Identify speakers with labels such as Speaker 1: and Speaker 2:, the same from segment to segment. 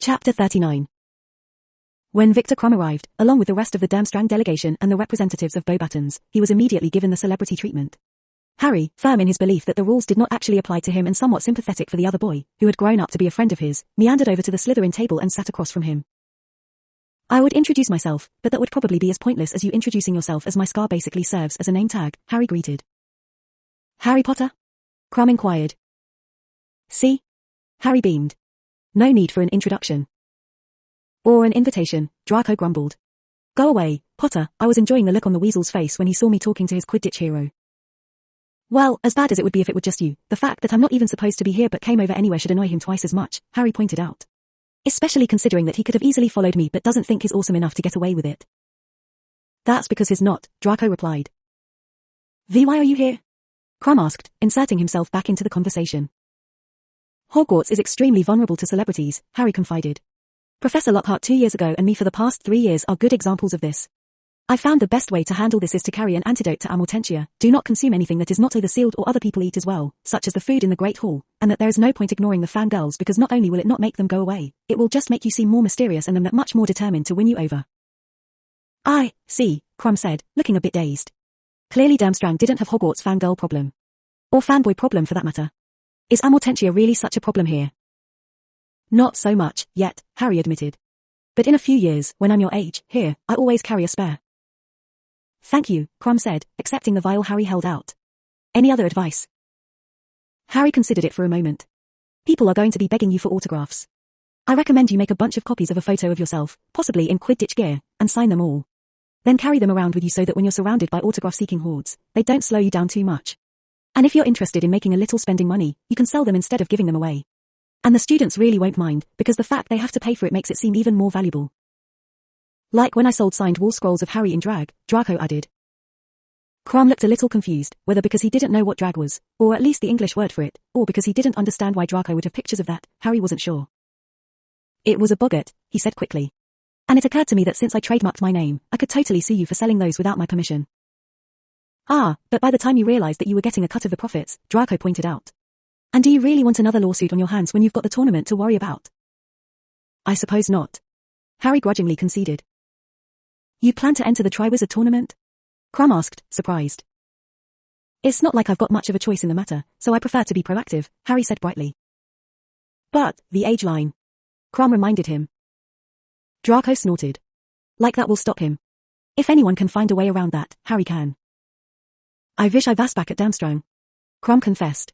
Speaker 1: Chapter 39. When Viktor Krum arrived, along with the rest of the Durmstrang delegation and the representatives of Beauxbatons, he was immediately given the celebrity treatment. Harry, firm in his belief that the rules did not actually apply to him and somewhat sympathetic for the other boy, who had grown up to be a friend of his, meandered over to the Slytherin table and sat across from him. I would introduce myself, but that would probably be as pointless as you introducing yourself, as my scar basically serves as a name tag, Harry greeted. Harry Potter? Krum inquired. See? Harry beamed. No need for an introduction. Or an invitation, Draco grumbled. Go away, Potter. I was enjoying the look on the weasel's face when he saw me talking to his Quidditch hero. Well, as bad as it would be if it were just you, the fact that I'm not even supposed to be here but came over anyway should annoy him twice as much, Harry pointed out. Especially considering that he could have easily followed me but doesn't think he's awesome enough to get away with it. That's because he's not, Draco replied. Why are you here? Krum asked, inserting himself back into the conversation. Hogwarts is extremely vulnerable to celebrities, Harry confided. Professor Lockhart 2 years ago and me for the past 3 years are good examples of this. I found the best way to handle this is to carry an antidote to amortentia. Do not consume anything that is not either sealed or other people eat as well, such as the food in the Great Hall, and that there is no point ignoring the fangirls because not only will it not make them go away, it will just make you seem more mysterious and them that much more determined to win you over. I see, Krum said, looking a bit dazed. Clearly Durmstrang didn't have Hogwarts fangirl problem. Or fanboy problem for that matter. Is amortentia really such a problem here? Not so much, yet, Harry admitted. But in a few years, when I'm your age, here, I always carry a spare. Thank you, Krum said, accepting the vial Harry held out. Any other advice? Harry considered it for a moment. People are going to be begging you for autographs. I recommend you make a bunch of copies of a photo of yourself, possibly in Quidditch gear, and sign them all. Then carry them around with you so that when you're surrounded by autograph-seeking hordes, they don't slow you down too much. And if you're interested in making a little spending money, you can sell them instead of giving them away. And the students really won't mind, because the fact they have to pay for it makes it seem even more valuable. Like when I sold signed wall scrolls of Harry in drag, Draco added. Krum looked a little confused, whether because he didn't know what drag was, or at least the English word for it, or because he didn't understand why Draco would have pictures of that, Harry wasn't sure. It was a boggart, he said quickly. And it occurred to me that since I trademarked my name, I could totally sue you for selling those without my permission. Ah, but by the time you realized that you were getting a cut of the profits, Draco pointed out. And do you really want another lawsuit on your hands when you've got the tournament to worry about? I suppose not. Harry grudgingly conceded. You plan to enter the Triwizard tournament? Krum asked, surprised. It's not like I've got much of a choice in the matter, so I prefer to be proactive, Harry said brightly. But, the age line. Krum reminded him. Draco snorted. Like that will stop him. If anyone can find a way around that, Harry can. I wish I was back at Durmstrang. Krum confessed.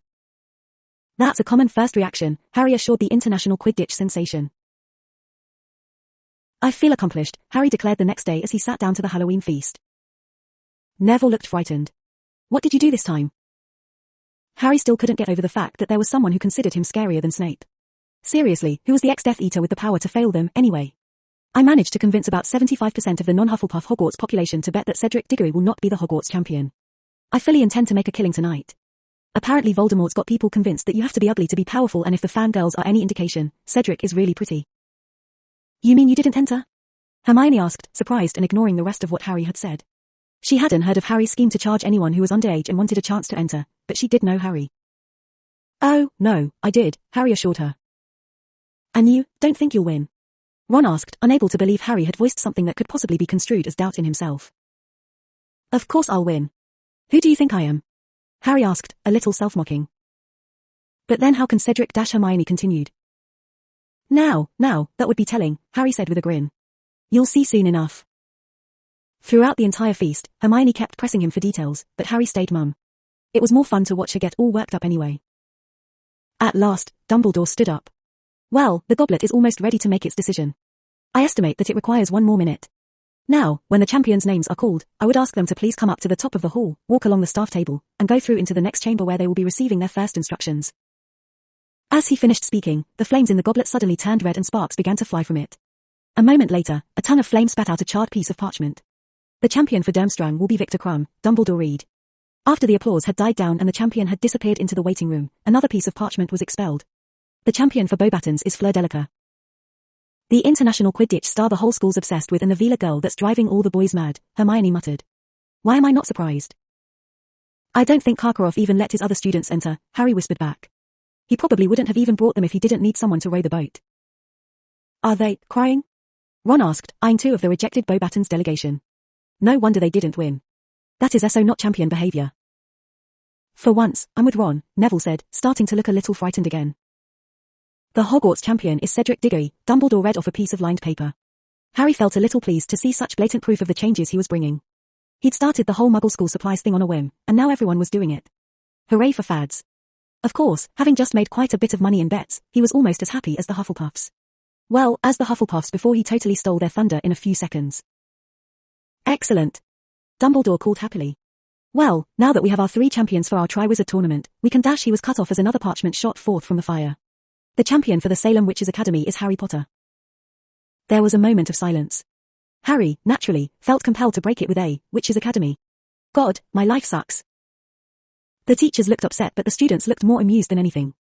Speaker 1: That's a common first reaction, Harry assured the international Quidditch sensation. I feel accomplished, Harry declared the next day as he sat down to the Halloween feast. Neville looked frightened. What did you do this time? Harry still couldn't get over the fact that there was someone who considered him scarier than Snape. Seriously, who was the ex-Death Eater with the power to fail them, anyway? I managed to convince about 75% of the non-Hufflepuff Hogwarts population to bet that Cedric Diggory will not be the Hogwarts champion. I fully intend to make a killing tonight. Apparently Voldemort's got people convinced that you have to be ugly to be powerful, and if the fangirls are any indication, Cedric is really pretty. You mean you didn't enter? Hermione asked, surprised and ignoring the rest of what Harry had said. She hadn't heard of Harry's scheme to charge anyone who was underage and wanted a chance to enter, but she did know Harry. Oh, no, I did, Harry assured her. And you, don't think you'll win? Ron asked, unable to believe Harry had voiced something that could possibly be construed as doubt in himself. Of course I'll win. Who do you think I am? Harry asked, a little self-mocking. But then how can Cedric? Hermione continued. Now, that would be telling, Harry said with a grin. You'll see soon enough. Throughout the entire feast, Hermione kept pressing him for details, but Harry stayed mum. It was more fun to watch her get all worked up anyway. At last, Dumbledore stood up. Well, the goblet is almost ready to make its decision. I estimate that it requires 1 more minute. Now, when the champions' names are called, I would ask them to please come up to the top of the hall, walk along the staff table, and go through into the next chamber where they will be receiving their first instructions. As he finished speaking, the flames in the goblet suddenly turned red and sparks began to fly from it. A moment later, a tongue of flame spat out a charred piece of parchment. The champion for Durmstrang will be Viktor Krum, Dumbledore read. After the applause had died down and the champion had disappeared into the waiting room, another piece of parchment was expelled. The champion for Beauxbatons is Fleur Delacour. The international Quidditch star the whole school's obsessed with and the Veela girl that's driving all the boys mad, Hermione muttered. Why am I not surprised? I don't think Karkaroff even let his other students enter, Harry whispered back. He probably wouldn't have even brought them if he didn't need someone to row the boat. Are they crying? Ron asked, eyeing two of the rejected Beauxbatons delegation. No wonder they didn't win. That is so not champion behavior. For once, I'm with Ron, Neville said, starting to look a little frightened again. The Hogwarts champion is Cedric Diggory, Dumbledore read off a piece of lined paper. Harry felt a little pleased to see such blatant proof of the changes he was bringing. He'd started the whole Muggle school supplies thing on a whim, and now everyone was doing it. Hooray for fads. Of course, having just made quite a bit of money in bets, he was almost as happy as the Hufflepuffs. Well, as the Hufflepuffs before he totally stole their thunder in a few seconds. Excellent. Dumbledore called happily. Well, now that we have our 3 champions for our Triwizard tournament, we can dash. He was cut off as another parchment shot forth from the fire. The champion for the Salem Witches Academy is Harry Potter. There was a moment of silence. Harry, naturally, felt compelled to break it with a Witches Academy. God, my life sucks. The teachers looked upset, but the students looked more amused than anything.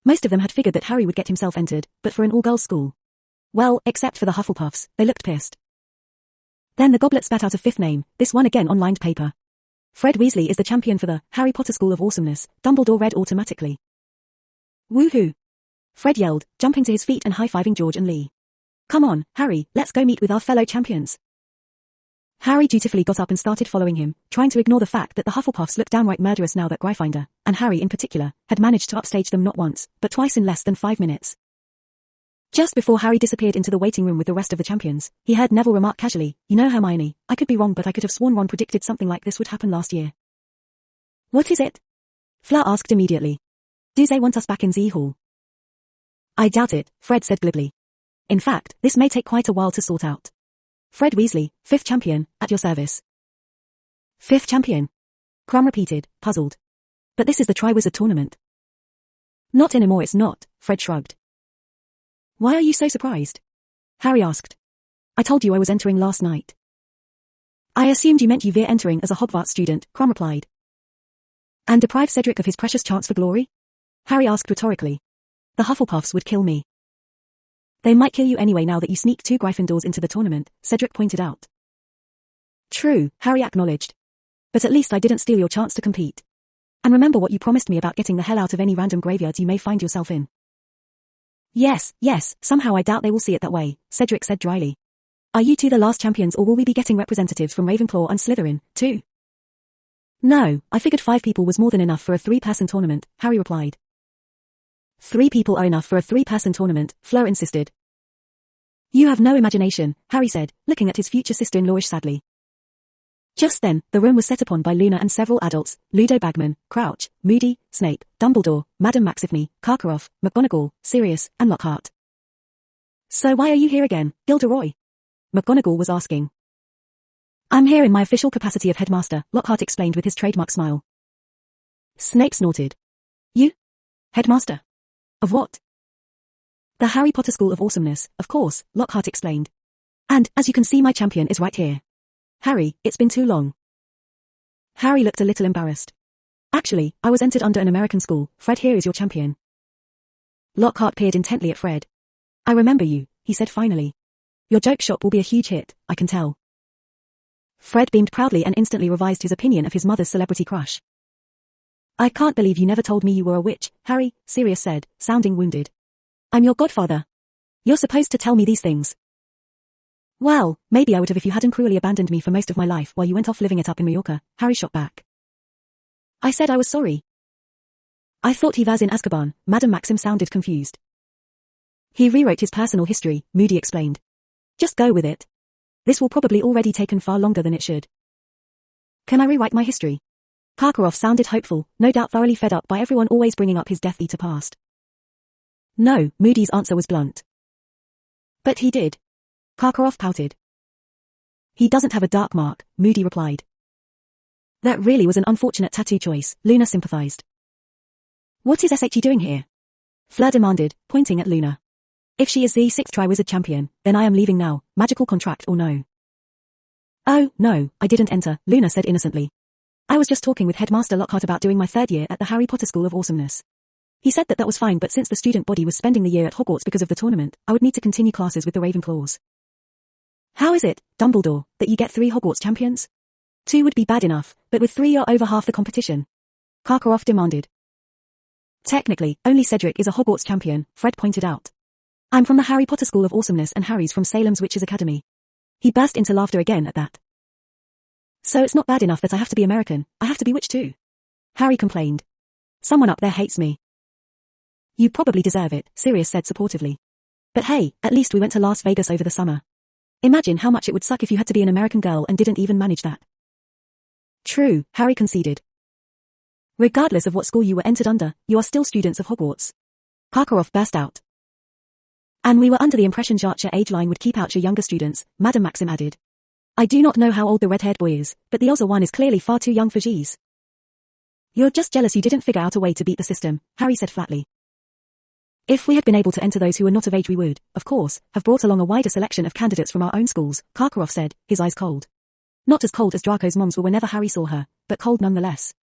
Speaker 1: Most of them had figured that Harry would get himself entered, but for an all-girls school. Well, except for the Hufflepuffs, they looked pissed. Then the goblet spat out a 5th name, this one again on lined paper. Fred Weasley is the champion for the Harry Potter School of Awesomeness, Dumbledore read automatically. Woohoo! Fred yelled, jumping to his feet and high-fiving George and Lee. Come on, Harry, let's go meet with our fellow champions. Harry dutifully got up and started following him, trying to ignore the fact that the Hufflepuffs looked downright murderous now that Gryffindor, and Harry in particular, had managed to upstage them not once, but twice in less than 5 minutes. Just before Harry disappeared into the waiting room with the rest of the champions, he heard Neville remark casually, "You know, Hermione, I could be wrong, but I could have sworn Ron predicted something like this would happen last year." What is it? Fleur asked immediately. Do they want us back in Z Hall? I doubt it, Fred said glibly. In fact, this may take quite a while to sort out. Fred Weasley, 5th champion, at your service. 5th champion? Krum repeated, puzzled. But this is the Triwizard tournament. Not anymore, it's not, Fred shrugged. Why are you so surprised? Harry asked. I told you I was entering last night. I assumed you meant you were entering as a Hogwarts student, Krum replied. And deprive Cedric of his precious chance for glory? Harry asked rhetorically. The Hufflepuffs would kill me. They might kill you anyway now that you sneak 2 Gryffindors into the tournament, Cedric pointed out. True, Harry acknowledged. But at least I didn't steal your chance to compete. And remember what you promised me about getting the hell out of any random graveyards you may find yourself in. Yes, somehow I doubt they will see it that way, Cedric said dryly. Are you 2 the last champions, or will we be getting representatives from Ravenclaw and Slytherin, too? No, I figured 5 people was more than enough for a 3-person tournament, Harry replied. 3 people are enough for a 3-person tournament, Fleur insisted. You have no imagination, Harry said, looking at his future sister-in-lawish sadly. Just then, the room was set upon by Luna and several adults, Ludo Bagman, Crouch, Moody, Snape, Dumbledore, Madame Maxifney, Karkaroff, McGonagall, Sirius, and Lockhart. So why are you here again, Gilderoy? McGonagall was asking. I'm here in my official capacity of headmaster, Lockhart explained with his trademark smile. Snape snorted. You? Headmaster? Of what? The Harry Potter School of Awesomeness, of course, Lockhart explained. And, as you can see, my champion is right here. Harry, it's been too long. Harry looked a little embarrassed. Actually, I was entered under an American school. Fred here is your champion. Lockhart peered intently at Fred. I remember you, he said finally. Your joke shop will be a huge hit, I can tell. Fred beamed proudly and instantly revised his opinion of his mother's celebrity crush. I can't believe you never told me you were a witch, Harry, Sirius said, sounding wounded. I'm your godfather. You're supposed to tell me these things. Well, maybe I would have if you hadn't cruelly abandoned me for most of my life while you went off living it up in Mallorca, Harry shot back. I said I was sorry. I thought he was in Azkaban, Madame Maxim sounded confused. He rewrote his personal history, Moody explained. Just go with it. This will probably already taken far longer than it should. Can I rewrite my history? Karkaroff sounded hopeful, no doubt thoroughly fed up by everyone always bringing up his Death Eater past. No, Moody's answer was blunt. But he did. Karkaroff pouted. He doesn't have a dark mark, Moody replied. That really was an unfortunate tattoo choice, Luna sympathized. What is SHE doing here? Fleur demanded, pointing at Luna. If she is the 6th Triwizard champion, then I am leaving now, magical contract or no. Oh, no, I didn't enter, Luna said innocently. I was just talking with Headmaster Lockhart about doing my 3rd year at the Harry Potter School of Awesomeness. He said that was fine, but since the student body was spending the year at Hogwarts because of the tournament, I would need to continue classes with the Ravenclaws. How is it, Dumbledore, that you get 3 Hogwarts champions? 2 would be bad enough, but with 3 you're over half the competition. Karkaroff demanded. Technically, only Cedric is a Hogwarts champion, Fred pointed out. I'm from the Harry Potter School of Awesomeness and Harry's from Salem's Witches Academy. He burst into laughter again at that. So it's not bad enough that I have to be American, I have to be witch too. Harry complained. Someone up there hates me. You probably deserve it, Sirius said supportively. But hey, at least we went to Las Vegas over the summer. Imagine how much it would suck if you had to be an American girl and didn't even manage that. True, Harry conceded. Regardless of what school you were entered under, you are still students of Hogwarts. Karkaroff burst out. And we were under the impression your age line would keep out your younger students, Madame Maxim added. I do not know how old the red-haired boy is, but the other one is clearly far too young for G's. You're just jealous you didn't figure out a way to beat the system, Harry said flatly. If we had been able to enter those who were not of age we would, of course, have brought along a wider selection of candidates from our own schools, Karkaroff said, his eyes cold. Not as cold as Draco's mom's were whenever Harry saw her, but cold nonetheless.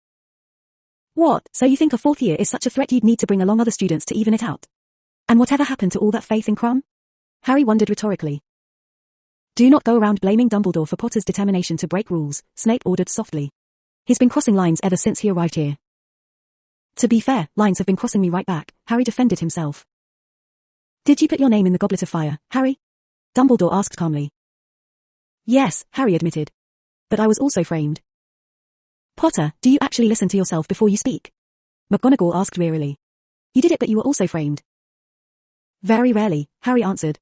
Speaker 1: What, so you think a fourth year is such a threat you'd need to bring along other students to even it out? And whatever happened to all that faith in Krum? Harry wondered rhetorically. Do not go around blaming Dumbledore for Potter's determination to break rules, Snape ordered softly. He's been crossing lines ever since he arrived here. To be fair, lines have been crossing me right back, Harry defended himself. Did you put your name in the Goblet of Fire, Harry? Dumbledore asked calmly. Yes, Harry admitted. But I was also framed. Potter, do you actually listen to yourself before you speak? McGonagall asked wearily. You did it but you were also framed. Very rarely, Harry answered.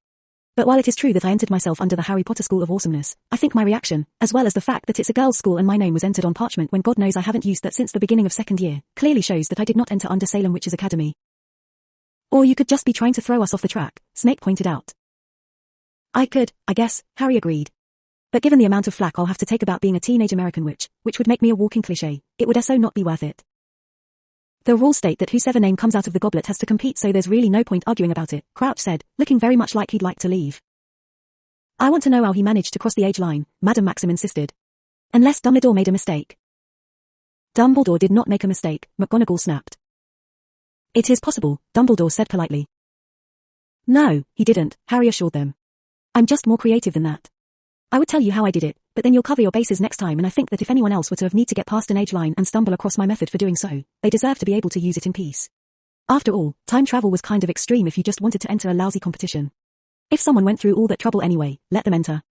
Speaker 1: But while it is true that I entered myself under the Harry Potter School of Awesomeness, I think my reaction, as well as the fact that it's a girls' school and my name was entered on parchment when God knows I haven't used that since the beginning of second year, clearly shows that I did not enter under Salem Witches Academy. Or you could just be trying to throw us off the track, Snape pointed out. I could, I guess, Harry agreed. But given the amount of flack I'll have to take about being a teenage American witch, which would make me a walking cliché, it would so not be worth it. The rules state that whosever name comes out of the goblet has to compete, so there's really no point arguing about it, Crouch said, looking very much like he'd like to leave. I want to know how he managed to cross the age line, Madame Maxim insisted. Unless Dumbledore made a mistake. Dumbledore did not make a mistake, McGonagall snapped. It is possible, Dumbledore said politely. No, he didn't, Harry assured them. I'm just more creative than that. I would tell you how I did it, but then you'll cover your bases next time, and I think that if anyone else were to have need to get past an age line and stumble across my method for doing so, they deserve to be able to use it in peace. After all, time travel was kind of extreme if you just wanted to enter a lousy competition. If someone went through all that trouble anyway, let them enter.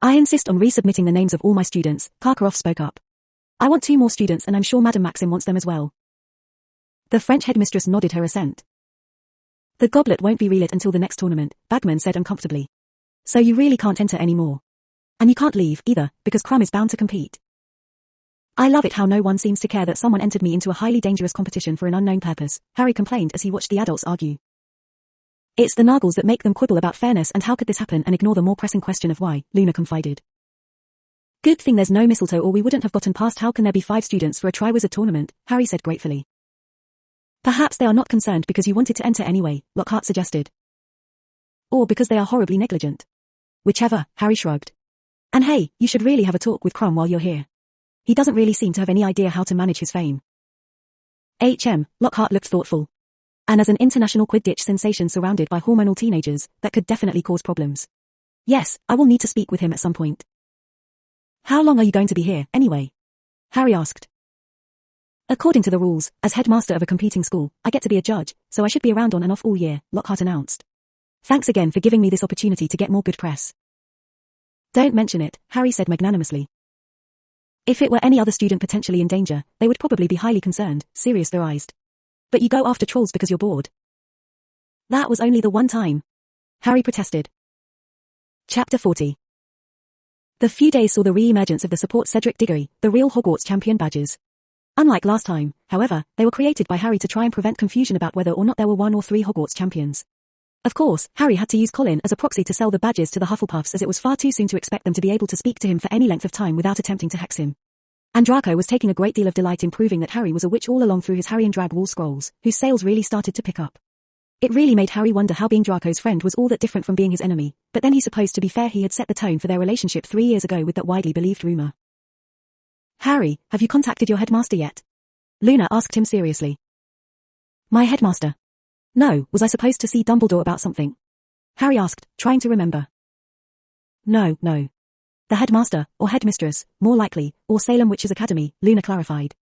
Speaker 1: I insist on resubmitting the names of all my students, Karkaroff spoke up. I want 2 more students and I'm sure Madame Maxim wants them as well. The French headmistress nodded her assent. The goblet won't be relit until the next tournament, Bagman said uncomfortably. So you really can't enter anymore. And you can't leave, either, because Krum is bound to compete. I love it how no one seems to care that someone entered me into a highly dangerous competition for an unknown purpose, Harry complained as he watched the adults argue. It's the Nargles that make them quibble about fairness and how could this happen and ignore the more pressing question of why, Luna confided. Good thing there's no mistletoe or we wouldn't have gotten past how can there be 5 students for a Triwizard tournament, Harry said gratefully. Perhaps they are not concerned because you wanted to enter anyway, Lockhart suggested. Or because they are horribly negligent. Whichever, Harry shrugged. And hey, you should really have a talk with Krum while you're here. He doesn't really seem to have any idea how to manage his fame. Lockhart looked thoughtful. And as an international Quidditch sensation surrounded by hormonal teenagers, that could definitely cause problems. Yes, I will need to speak with him at some point. How long are you going to be here, anyway? Harry asked. According to the rules, as headmaster of a competing school, I get to be a judge, so I should be around on and off all year, Lockhart announced. Thanks again for giving me this opportunity to get more good press. Don't mention it, Harry said magnanimously. If it were any other student potentially in danger, they would probably be highly concerned, Sirius theorized. But you go after trolls because you're bored. That was only the one time. Harry protested. Chapter 40. The few days saw the re-emergence of the support Cedric Diggory, the real Hogwarts champion badges. Unlike last time, however, they were created by Harry to try and prevent confusion about whether or not there were 1 or 3 Hogwarts champions. Of course, Harry had to use Colin as a proxy to sell the badges to the Hufflepuffs as it was far too soon to expect them to be able to speak to him for any length of time without attempting to hex him. And Draco was taking a great deal of delight in proving that Harry was a witch all along through his Harry and Drag wall scrolls, whose sales really started to pick up. It really made Harry wonder how being Draco's friend was all that different from being his enemy, but then he supposed to be fair he had set the tone for their relationship 3 years ago with that widely believed rumor. Harry, have you contacted your headmaster yet? Luna asked him seriously. My headmaster? No, was I supposed to see Dumbledore about something? Harry asked, trying to remember. No. The headmaster, or headmistress, more likely, or Salem Witches Academy, Luna clarified.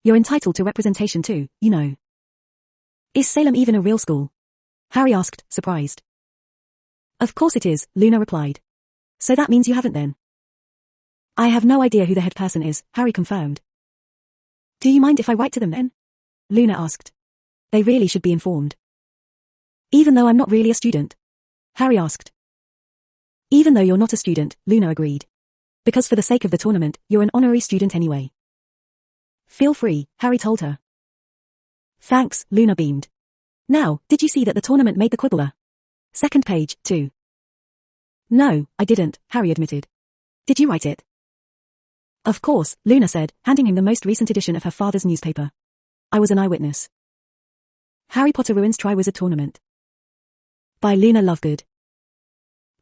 Speaker 1: You're entitled to representation too, you know. Is Salem even a real school? Harry asked, surprised. Of course it is, Luna replied. So that means you haven't then? I have no idea who the head person is, Harry confirmed. Do you mind if I write to them then? Luna asked. They really should be informed. Even though I'm not really a student? Harry asked. Even though you're not a student, Luna agreed. Because for the sake of the tournament, you're an honorary student anyway. Feel free, Harry told her. Thanks, Luna beamed. Now, did you see that the tournament made the Quibbler? Second page, 2. No, I didn't, Harry admitted. Did you write it? Of course, Luna said, handing him the most recent edition of her father's newspaper. I was an eyewitness. Harry Potter Ruins Triwizard Tournament. By Luna Lovegood.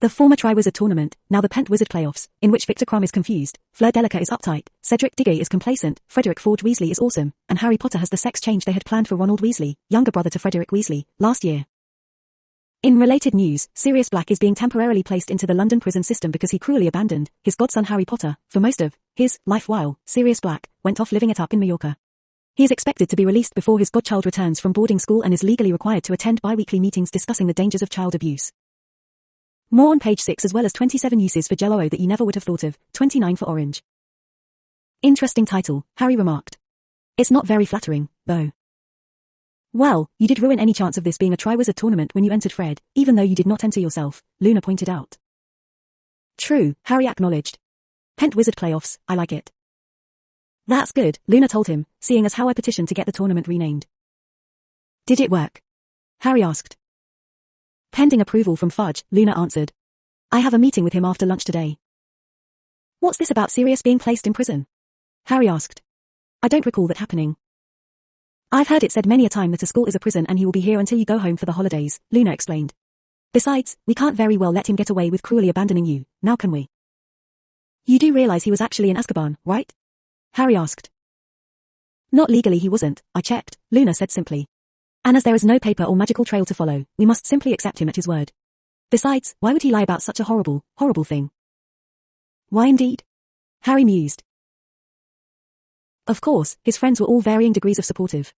Speaker 1: The former Triwizard Tournament, now the Pent Wizard Playoffs, in which Victor Krum is confused, Fleur Delacour is uptight, Cedric Diggory is complacent, Frederick Forge Weasley is awesome, and Harry Potter has the sex change they had planned for Ronald Weasley, younger brother to Frederick Weasley, last year. In related news, Sirius Black is being temporarily placed into the London prison system because he cruelly abandoned his godson Harry Potter for most of his life while Sirius Black went off living it up in Mallorca. He is expected to be released before his godchild returns from boarding school and is legally required to attend bi-weekly meetings discussing the dangers of child abuse. More on page 6 as well as 27 uses for Jell-O that you never would have thought of, 29 for orange. Interesting title, Harry remarked. It's not very flattering, though. Well, you did ruin any chance of this being a Triwizard Tournament when you entered Fred, even though you did not enter yourself, Luna pointed out. True, Harry acknowledged. Pent Wizard Playoffs, I like it. That's good, Luna told him, seeing as how I petitioned to get the tournament renamed. Did it work? Harry asked. Pending approval from Fudge, Luna answered. I have a meeting with him after lunch today. What's this about Sirius being placed in prison? Harry asked. I don't recall that happening. I've heard it said many a time that a school is a prison and he will be here until you go home for the holidays, Luna explained. Besides, we can't very well let him get away with cruelly abandoning you, now can we? You do realize he was actually in Azkaban, right? Harry asked. Not legally he wasn't, I checked, Luna said simply. And as there is no paper or magical trail to follow, we must simply accept him at his word. Besides, why would he lie about such a horrible, horrible thing? Why indeed? Harry mused. Of course, his friends were all varying degrees of supportive.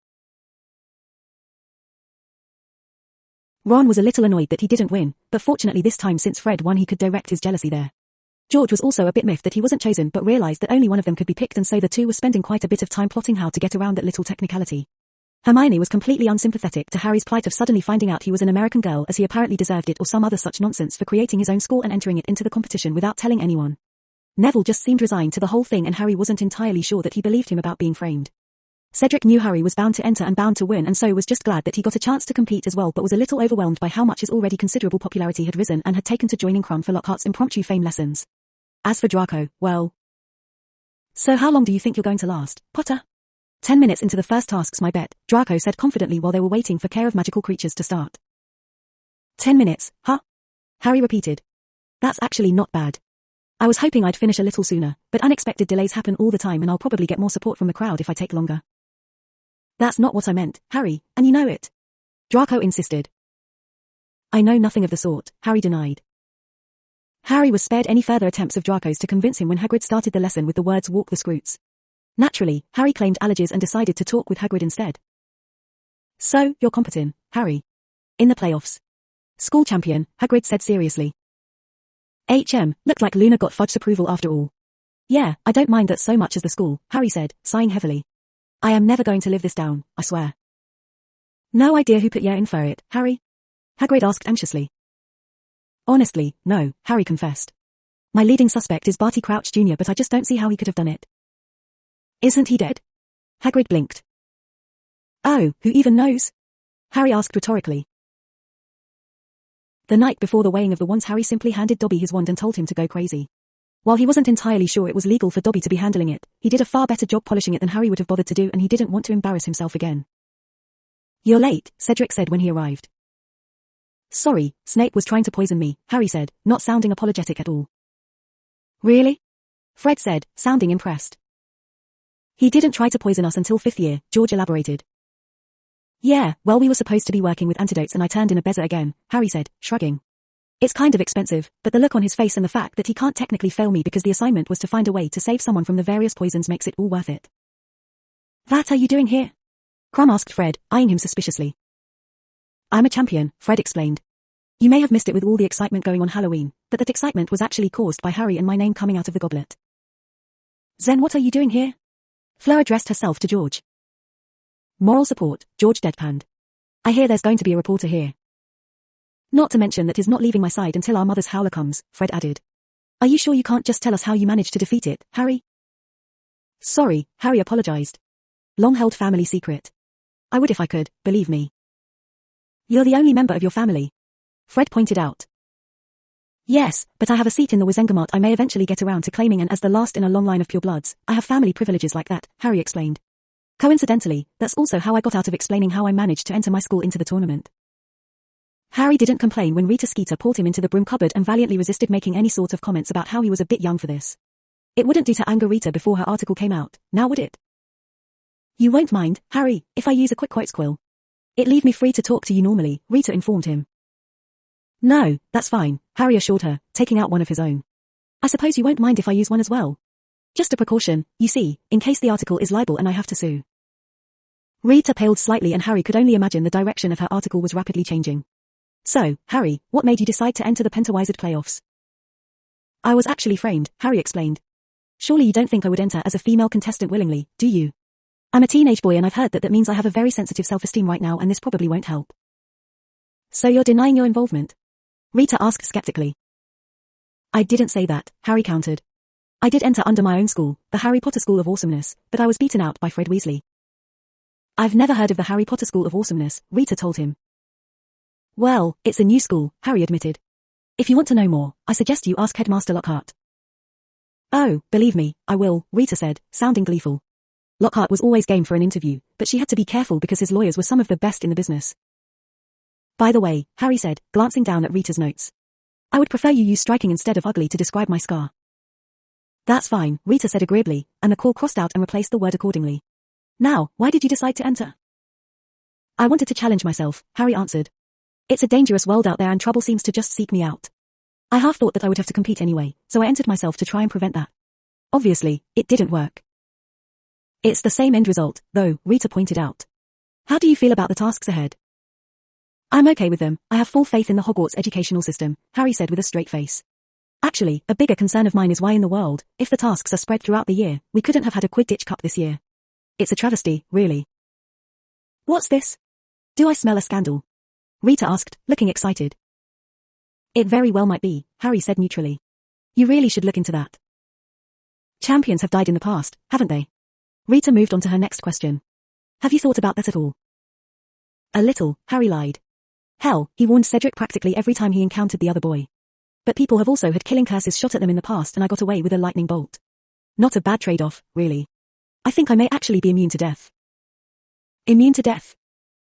Speaker 1: Ron was a little annoyed that he didn't win, but fortunately this time since Fred won he could direct his jealousy there. George was also a bit miffed that he wasn't chosen but realized that only one of them could be picked and so the two were spending quite a bit of time plotting how to get around that little technicality. Hermione was completely unsympathetic to Harry's plight of suddenly finding out he was an American girl as he apparently deserved it or some other such nonsense for creating his own school and entering it into the competition without telling anyone. Neville just seemed resigned to the whole thing and Harry wasn't entirely sure that he believed him about being framed. Cedric knew Harry was bound to enter and bound to win and so was just glad that he got a chance to compete as well but was a little overwhelmed by how much his already considerable popularity had risen and had taken to joining Krum for Lockhart's impromptu fame lessons. As for Draco, well... So how long do you think you're going to last, Potter? 10 minutes into the first tasks my bet, Draco said confidently while they were waiting for Care of Magical Creatures to start. 10 minutes, huh? Harry repeated. That's actually not bad. I was hoping I'd finish a little sooner, but unexpected delays happen all the time and I'll probably get more support from the crowd if I take longer. That's not what I meant, Harry, and you know it. Draco insisted. I know nothing of the sort, Harry denied. Harry was spared any further attempts of Draco's to convince him when Hagrid started the lesson with the words walk the Scroots. Naturally, Harry claimed allergies and decided to talk with Hagrid instead. So, you're competent, Harry. In the playoffs. School champion, Hagrid said seriously. Looked like Luna got Fudge's approval after all. Yeah, I don't mind that so much as the school, Harry said, sighing heavily. I am never going to live this down, I swear. No idea who put you in for it, Harry? Hagrid asked anxiously. Honestly, no, Harry confessed. My leading suspect is Barty Crouch Jr. but I just don't see how he could have done it. Isn't he dead? Hagrid blinked. Oh, who even knows? Harry asked rhetorically. The night before the weighing of the wands Harry simply handed Dobby his wand and told him to go crazy. While he wasn't entirely sure it was legal for Dobby to be handling it, he did a far better job polishing it than Harry would have bothered to do and he didn't want to embarrass himself again. You're late, Cedric said when he arrived. Sorry, Snape was trying to poison me, Harry said, not sounding apologetic at all. Really? Fred said, sounding impressed. He didn't try to poison us until 5th year, George elaborated. Yeah, well we were supposed to be working with antidotes and I turned in a bezer again, Harry said, shrugging. It's kind of expensive, but the look on his face and the fact that he can't technically fail me because the assignment was to find a way to save someone from the various poisons makes it all worth it. That are you doing here? Krum asked Fred, eyeing him suspiciously. I'm a champion, Fred explained. You may have missed it with all the excitement going on Halloween, but that excitement was actually caused by Harry and my name coming out of the goblet. Zen, what are you doing here? Fleur addressed herself to George. Moral support, George deadpanned. I hear there's going to be a reporter here. Not to mention that he's not leaving my side until our mother's howler comes, Fred added. Are you sure you can't just tell us how you managed to defeat it, Harry? Sorry, Harry apologized. Long-held family secret. I would if I could, believe me. You're the only member of your family, Fred pointed out. Yes, but I have a seat in the Wizengamot I may eventually get around to claiming, and as the last in a long line of purebloods, I have family privileges like that, Harry explained. Coincidentally, that's also how I got out of explaining how I managed to enter my school into the tournament. Harry didn't complain when Rita Skeeter pulled him into the broom cupboard and valiantly resisted making any sort of comments about how he was a bit young for this. It wouldn't do to anger Rita before her article came out, now would it? You won't mind, Harry, if I use a quick quotes quill. It leave me free to talk to you normally, Rita informed him. No, that's fine, Harry assured her, taking out one of his own. I suppose you won't mind if I use one as well. Just a precaution, you see, in case the article is libel and I have to sue. Rita paled slightly and Harry could only imagine the direction of her article was rapidly changing. So, Harry, what made you decide to enter the Pentawizard playoffs? I was actually framed, Harry explained. Surely you don't think I would enter as a female contestant willingly, do you? I'm a teenage boy and I've heard that means I have a very sensitive self-esteem right now and this probably won't help. So you're denying your involvement? Rita asked skeptically. I didn't say that, Harry countered. I did enter under my own school, the Harry Potter School of Awesomeness, but I was beaten out by Fred Weasley. I've never heard of the Harry Potter School of Awesomeness, Rita told him. Well, it's a new school, Harry admitted. If you want to know more, I suggest you ask Headmaster Lockhart. Oh, believe me, I will, Rita said, sounding gleeful. Lockhart was always game for an interview, but she had to be careful because his lawyers were some of the best in the business. By the way, Harry said, glancing down at Rita's notes. I would prefer you use striking instead of ugly to describe my scar. That's fine, Rita said agreeably, and the call crossed out and replaced the word accordingly. Now, why did you decide to enter? I wanted to challenge myself, Harry answered. It's a dangerous world out there and trouble seems to just seek me out. I half thought that I would have to compete anyway, so I entered myself to try and prevent that. Obviously, it didn't work. It's the same end result, though, Rita pointed out. How do you feel about the tasks ahead? I'm okay with them, I have full faith in the Hogwarts educational system, Harry said with a straight face. Actually, a bigger concern of mine is why in the world, if the tasks are spread throughout the year, we couldn't have had a Quidditch Cup this year. It's a travesty, really. What's this? Do I smell a scandal? Rita asked, looking excited. It very well might be, Harry said neutrally. You really should look into that. Champions have died in the past, haven't they? Rita moved on to her next question. Have you thought about that at all? A little, Harry lied. Hell, he warned Cedric practically every time he encountered the other boy. But people have also had killing curses shot at them in the past and I got away with a lightning bolt. Not a bad trade-off, really. I think I may actually be immune to death. Immune to death?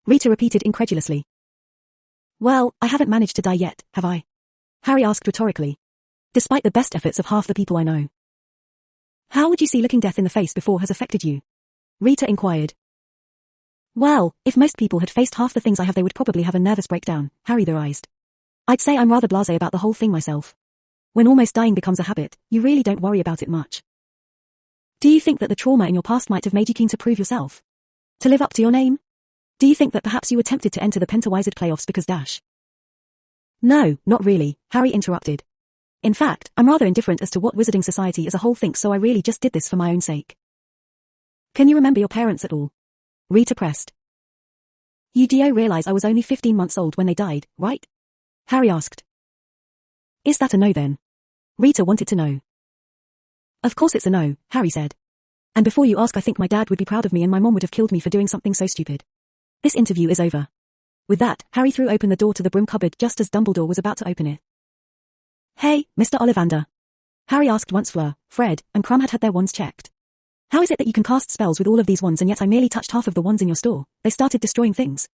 Speaker 1: Rita repeated incredulously. Well, I haven't managed to die yet, have I? Harry asked rhetorically. Despite the best efforts of half the people I know. How would you see looking death in the face before has affected you? Rita inquired. Well, if most people had faced half the things I have they would probably have a nervous breakdown, Harry theorized. I'd say I'm rather blasé about the whole thing myself. When almost dying becomes a habit, you really don't worry about it much. Do you think that the trauma in your past might have made you keen to prove yourself? To live up to your name? Do you think that perhaps you were tempted to enter the Pentawizard playoffs because dash? No, not really, Harry interrupted. In fact, I'm rather indifferent as to what Wizarding Society as a whole thinks, so I really just did this for my own sake. Can you remember your parents at all? Rita pressed. You do realize I was only 15 months old when they died, right? Harry asked. Is that a no then? Rita wanted to know. Of course it's a no, Harry said. And before you ask, I think my dad would be proud of me and my mom would have killed me for doing something so stupid. This interview is over. With that, Harry threw open the door to the broom cupboard just as Dumbledore was about to open it. Hey, Mr. Ollivander. Harry asked once Fleur, Fred, and Crumb had their wands checked. How is it that you can cast spells with all of these wands and yet I merely touched half of the wands in your store? They started destroying things.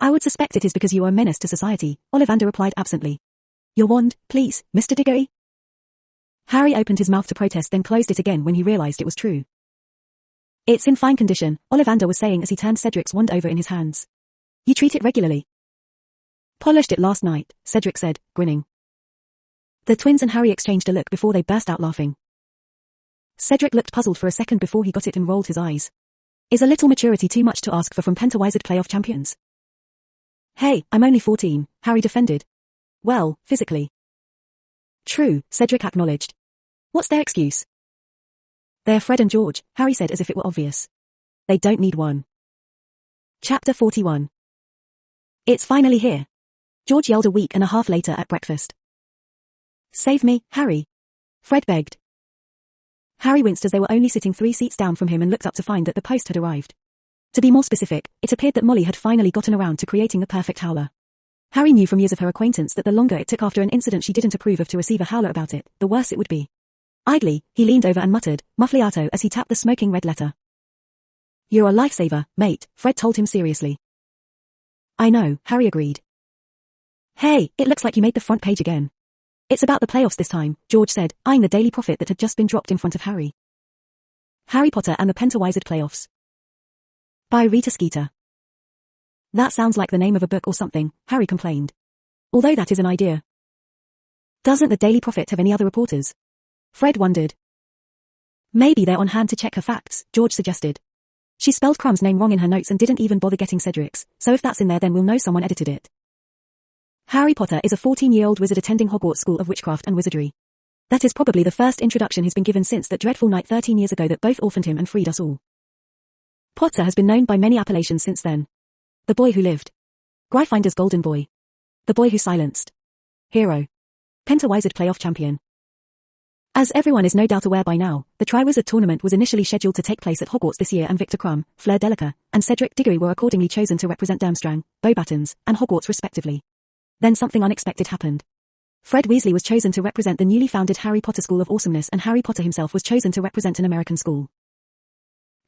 Speaker 1: I would suspect it is because you are a menace to society, Ollivander replied absently. Your wand, please, Mr. Diggory. Harry opened his mouth to protest then closed it again when he realized it was true. It's in fine condition, Ollivander was saying as he turned Cedric's wand over in his hands. You treat it regularly. Polished it last night, Cedric said, grinning. The twins and Harry exchanged a look before they burst out laughing. Cedric looked puzzled for a second before he got it and rolled his eyes. Is a little maturity too much to ask for from Pentawizard playoff champions? Hey, I'm only 14, Harry defended. Well, physically. True, Cedric acknowledged. What's their excuse? They're Fred and George, Harry said as if it were obvious. They don't need one. Chapter 41. It's finally here. George yelled a week and a half later at breakfast. Save me, Harry. Fred begged. Harry winced as they were only sitting 3 seats down from him and looked up to find that the post had arrived. To be more specific, it appeared that Molly had finally gotten around to creating the perfect howler. Harry knew from years of her acquaintance that the longer it took after an incident she didn't approve of to receive a howler about it, the worse it would be. Idly, he leaned over and muttered, muffliato as he tapped the smoking red letter. You're a lifesaver, mate, Fred told him seriously. I know, Harry agreed. Hey, it looks like you made the front page again. It's about the playoffs this time, George said, eyeing the Daily Prophet that had just been dropped in front of Harry. Harry Potter and the Pennywized Playoffs. By Rita Skeeter. That sounds like the name of a book or something, Harry complained. Although that is an idea. Doesn't the Daily Prophet have any other reporters? Fred wondered. Maybe they're on hand to check her facts, George suggested. She spelled Crumb's name wrong in her notes and didn't even bother getting Cedric's, so if that's in there then we'll know someone edited it. Harry Potter is a 14-year-old wizard attending Hogwarts School of Witchcraft and Wizardry. That is probably the first introduction he's been given since that dreadful night 13 years ago that both orphaned him and freed us all. Potter has been known by many appellations since then. The boy who lived. Gryffindor's golden boy. The boy who silenced. Hero. Pennywized playoff champion. As everyone is no doubt aware by now, the Triwizard Tournament was initially scheduled to take place at Hogwarts this year and Victor Crumb, Fleur Delacour, and Cedric Diggory were accordingly chosen to represent Durmstrang, Beauxbatons, and Hogwarts respectively. Then something unexpected happened. Fred Weasley was chosen to represent the newly founded Harry Potter School of Awesomeness and Harry Potter himself was chosen to represent an American school.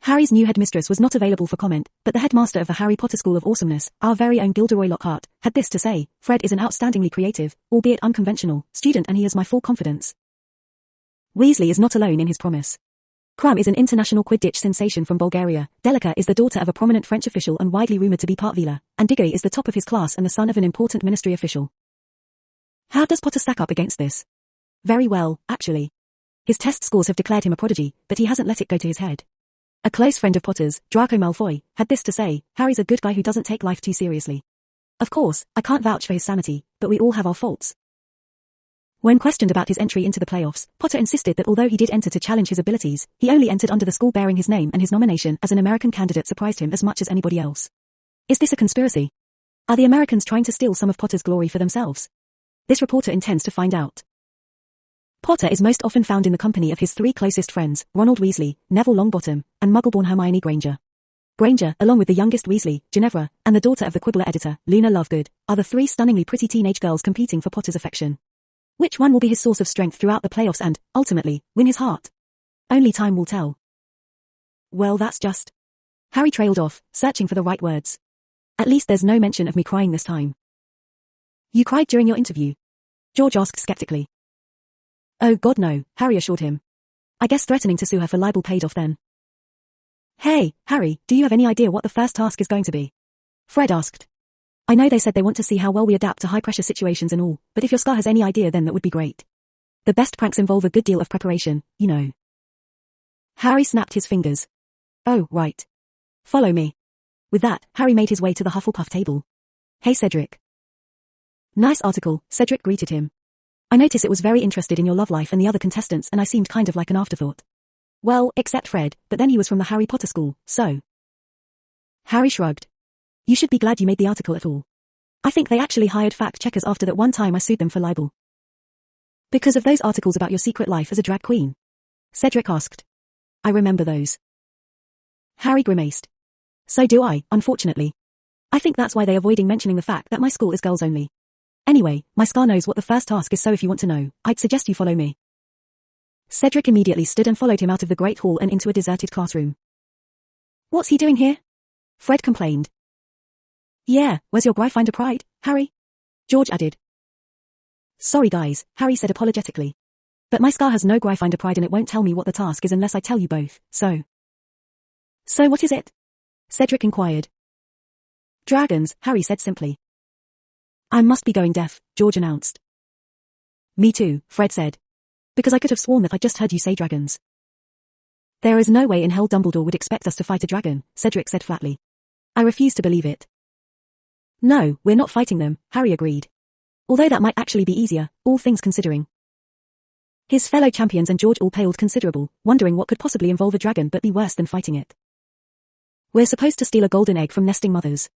Speaker 1: Harry's new headmistress was not available for comment, but the headmaster of the Harry Potter School of Awesomeness, our very own Gilderoy Lockhart, had this to say, Fred is an outstandingly creative, albeit unconventional, student and he has my full confidence. Weasley is not alone in his promise. Crumb is an international Quidditch sensation from Bulgaria, Delacour is the daughter of a prominent French official and widely rumoured to be part Vila, and Diggory is the top of his class and the son of an important ministry official. How does Potter stack up against this? Very well, actually. His test scores have declared him a prodigy, but he hasn't let it go to his head. A close friend of Potter's, Draco Malfoy, had this to say, Harry's a good guy who doesn't take life too seriously. Of course, I can't vouch for his sanity, but we all have our faults. When questioned about his entry into the playoffs, Potter insisted that although he did enter to challenge his abilities, he only entered under the school bearing his name and his nomination as an American candidate surprised him as much as anybody else. Is this a conspiracy? Are the Americans trying to steal some of Potter's glory for themselves? This reporter intends to find out. Potter is most often found in the company of his 3 closest friends, Ronald Weasley, Neville Longbottom, and Muggle-born Hermione Granger. Granger, along with the youngest Weasley, Ginevra, and the daughter of the Quibbler editor, Luna Lovegood, are the 3 stunningly pretty teenage girls competing for Potter's affection. Which one will be his source of strength throughout the playoffs and, ultimately, win his heart? Only time will tell. Well, that's just... Harry trailed off, searching for the right words. At least there's no mention of me crying this time. You cried during your interview? George asked skeptically. Oh God no, Harry assured him. I guess threatening to sue her for libel paid off then. Hey, Harry, do you have any idea what the first task is going to be? Fred asked. I know they said they want to see how well we adapt to high-pressure situations and all, but if your Scar has any idea then that would be great. The best pranks involve a good deal of preparation, you know. Harry snapped his fingers. Oh, right. Follow me. With that, Harry made his way to the Hufflepuff table. Hey Cedric. Nice article, Cedric greeted him. I notice it was very interested in your love life and the other contestants and I seemed kind of like an afterthought. Well, except Fred, but then he was from the Harry Potter school, so. Harry shrugged. You should be glad you made the article at all. I think they actually hired fact-checkers after that one time I sued them for libel. Because of those articles about your secret life as a drag queen? Cedric asked. I remember those. Harry grimaced. So do I, unfortunately. I think that's why they're avoiding mentioning the fact that my school is girls only. Anyway, my Scar knows what the first task is so if you want to know, I'd suggest you follow me. Cedric immediately stood and followed him out of the Great Hall and into a deserted classroom. What's he doing here? Fred complained. Yeah, where's your Gryffindor pride, Harry? George added. Sorry guys, Harry said apologetically. But my Scar has no Gryffindor pride and it won't tell me what the task is unless I tell you both, so. So what is it? Cedric inquired. Dragons, Harry said simply. I must be going deaf, George announced. Me too, Fred said. Because I could have sworn that I just heard you say dragons. There is no way in hell Dumbledore would expect us to fight a dragon, Cedric said flatly. I refuse to believe it. No, we're not fighting them, Harry agreed. Although that might actually be easier, all things considering. His fellow champions and George all paled considerable, wondering what could possibly involve a dragon but be worse than fighting it. We're supposed to steal a golden egg from nesting mothers.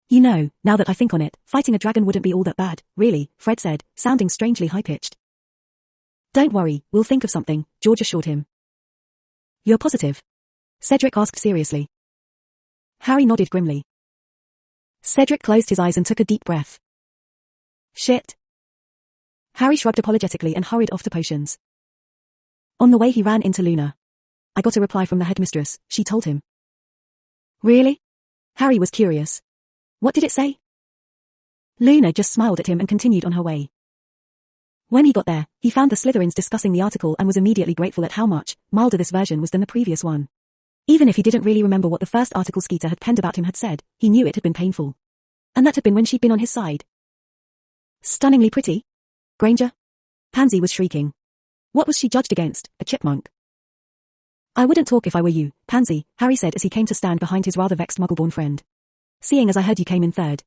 Speaker 1: You know, now that I think on it, fighting a dragon wouldn't be all that bad, really, Fred said, sounding strangely high-pitched. Don't worry, we'll think of something, George assured him. You're positive? Cedric asked seriously. Harry nodded grimly. Cedric closed his eyes and took a deep breath. Shit. Harry shrugged apologetically and hurried off to potions. On the way he ran into Luna. I got a reply from the headmistress, she told him. Really? Harry was curious. What did it say? Luna just smiled at him and continued on her way. When he got there, he found the Slytherins discussing the article and was immediately grateful at how much milder this version was than the previous one. Even if he didn't really remember what the first article Skeeter had penned about him had said, he knew it had been painful. And that had been when she'd been on his side. Stunningly pretty? Granger? Pansy was shrieking. What was she judged against, a chipmunk? I wouldn't talk if I were you, Pansy, Harry said as he came to stand behind his rather vexed Muggleborn friend. Seeing as I heard you came in third.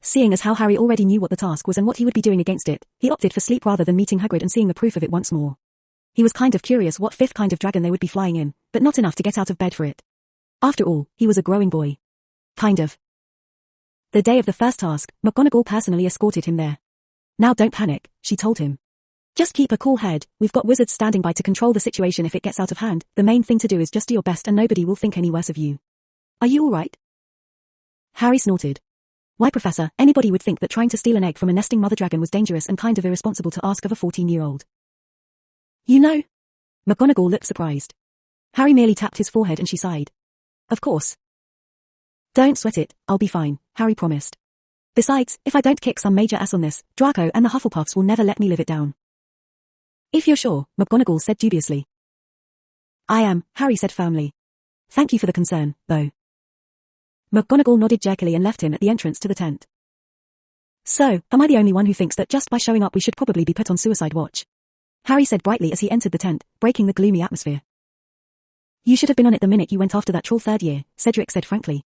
Speaker 1: Seeing as how Harry already knew what the task was and what he would be doing against it, he opted for sleep rather than meeting Hagrid and seeing the proof of it once more. He was kind of curious what fifth kind of dragon they would be flying in, but not enough to get out of bed for it. After all, he was a growing boy. Kind of. The day of the first task, McGonagall personally escorted him there. Now don't panic, she told him. Just keep a cool head, we've got wizards standing by to control the situation if it gets out of hand, the main thing to do is just do your best and nobody will think any worse of you. Are you alright? Harry snorted. Why, Professor, anybody would think that trying to steal an egg from a nesting mother dragon was dangerous and kind of irresponsible to ask of a 14-year-old. You know? McGonagall looked surprised. Harry merely tapped his forehead and she sighed. Of course. Don't sweat it, I'll be fine, Harry promised. Besides, if I don't kick some major ass on this, Draco and the Hufflepuffs will never let me live it down. If you're sure, McGonagall said dubiously. I am, Harry said firmly. Thank you for the concern, though. McGonagall nodded jerkily and left him at the entrance to the tent. So, am I the only one who thinks that just by showing up we should probably be put on suicide watch? Harry said brightly as he entered the tent, breaking the gloomy atmosphere. You should have been on it the minute you went after that troll third year, Cedric said frankly.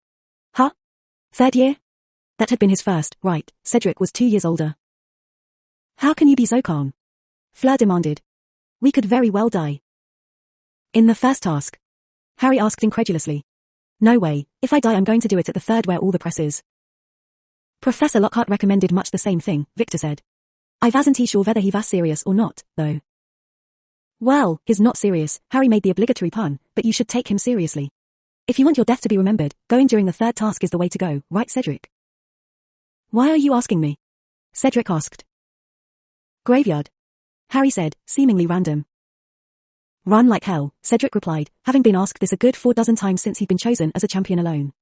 Speaker 1: Huh? Third year? That had been his first, right? Cedric was 2 years older. How can you be so calm? Fleur demanded. We could very well die. In the first task? Harry asked incredulously. No way, if I die I'm going to do it at the third where all the press is. Professor Lockhart recommended much the same thing, Victor said. I wasn't sure whether he was serious or not, though. Well, he's not serious, Harry made the obligatory pun, but you should take him seriously. If you want your death to be remembered, going during the third task is the way to go, right Cedric? Why are you asking me? Cedric asked. Graveyard. Harry said, seemingly random. Run like hell, Cedric replied, having been asked this a good 4 dozen times since he'd been chosen as a champion alone.